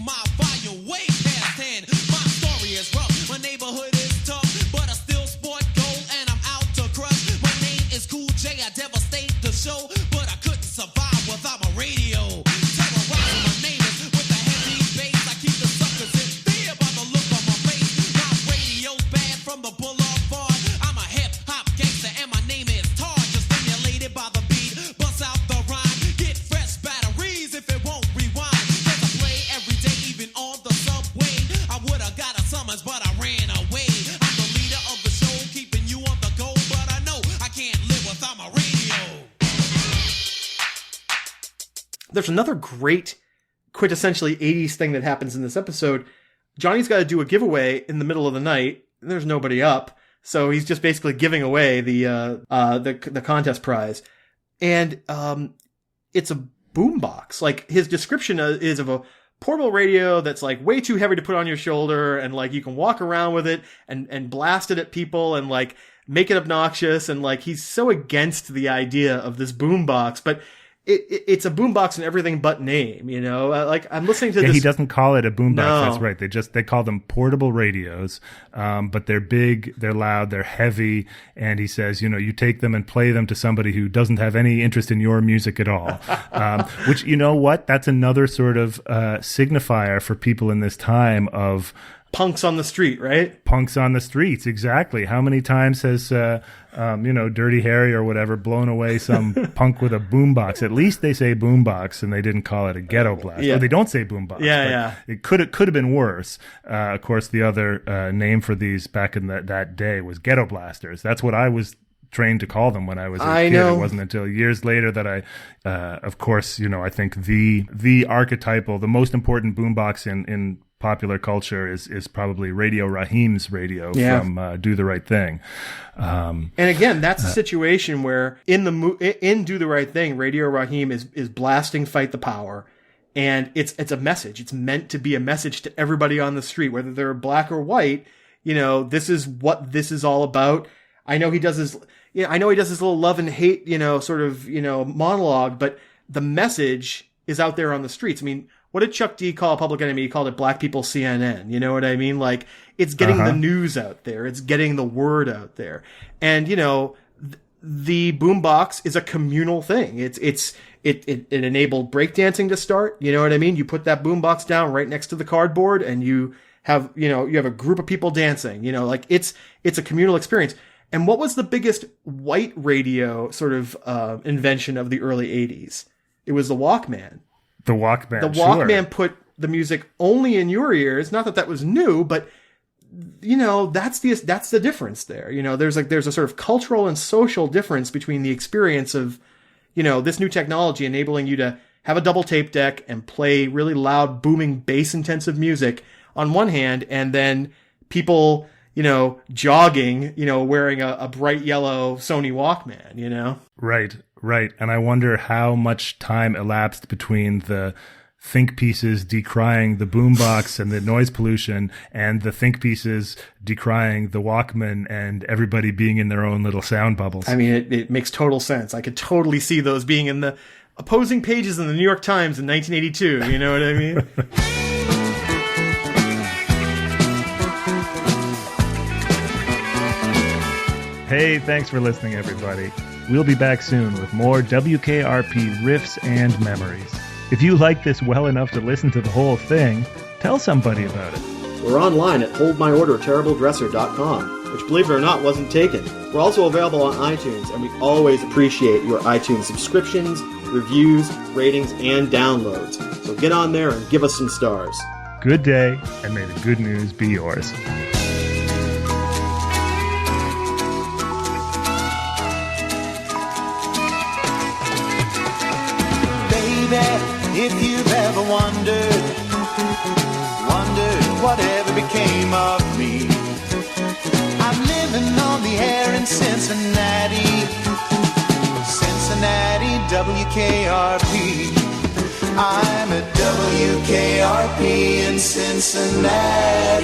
There's another great quintessentially 80s thing that happens in this episode. Johnny's got to do a giveaway in the middle of the night. And there's nobody up. So he's just basically giving away the contest prize. And it's a boombox. Like, his description is of a portable radio that's like way too heavy to put on your shoulder, and like you can walk around with it and blast it at people and like make it obnoxious, and like he's so against the idea of this boombox, but it's a boombox in everything but name, you know. Like, I'm listening to this. He doesn't call it a boombox. No. That's right. They call them portable radios, but they're big, they're loud, they're heavy, and he says, you know, you take them and play them to somebody who doesn't have any interest in your music at all. Which, you know what? That's another sort of signifier for people in this time of punks on the street, right? Punks on the streets, exactly. How many times has, Dirty Harry or whatever blown away some punk with a boombox? At least they say boombox, and they didn't call it a ghetto blast. Yeah. Or they don't say boombox. Yeah. It could have been worse. Of course, the other name for these back in that day was ghetto blasters. That's what I was trained to call them when I was a kid. Know. It wasn't until years later that I, of course, I think the archetypal, the most important boombox in popular culture is probably Radio Raheem's radio from Do the Right Thing. And again, that's a situation where in Do the Right Thing, Radio Raheem is blasting Fight the Power. And it's a message. It's meant to be a message to everybody on the street, whether they're black or white. This is what this is all about. I know he does his little love and hate, monologue, but the message is out there on the streets. I mean, what did Chuck D call Public Enemy? He called it Black People CNN. You know what I mean? Like, it's getting the news out there. It's getting the word out there. And, the boombox is a communal thing. It enabled breakdancing to start. You know what I mean? You put that boombox down right next to the cardboard, and you have a group of people dancing. It's a communal experience. And what was the biggest white radio sort of invention of the early 80s? It was the Walkman. The Walkman. The Walkman put the music only in your ears. Not that was new, but that's the difference there. There's a sort of cultural and social difference between the experience of, this new technology enabling you to have a double tape deck and play really loud, booming, bass-intensive music on one hand, and then people, jogging, wearing a bright yellow Sony Walkman, Right. And I wonder how much time elapsed between the think pieces decrying the boombox and the noise pollution, and the think pieces decrying the Walkman and everybody being in their own little sound bubbles. I mean, it makes total sense. I could totally see those being in the opposing pages in the New York Times in 1982. You know what I mean? Hey, thanks for listening, everybody. We'll be back soon with more WKRP riffs and memories. If you like this well enough to listen to the whole thing, tell somebody about it. We're online at holdmyorderterribledresser.com, which, believe it or not, wasn't taken. We're also available on iTunes, and we always appreciate your iTunes subscriptions, reviews, ratings, and downloads. So get on there and give us some stars. Good day, and may the good news be yours. If you've ever wondered whatever became of me, I'm living on the air in Cincinnati, WKRP. I'm at WKRP in Cincinnati.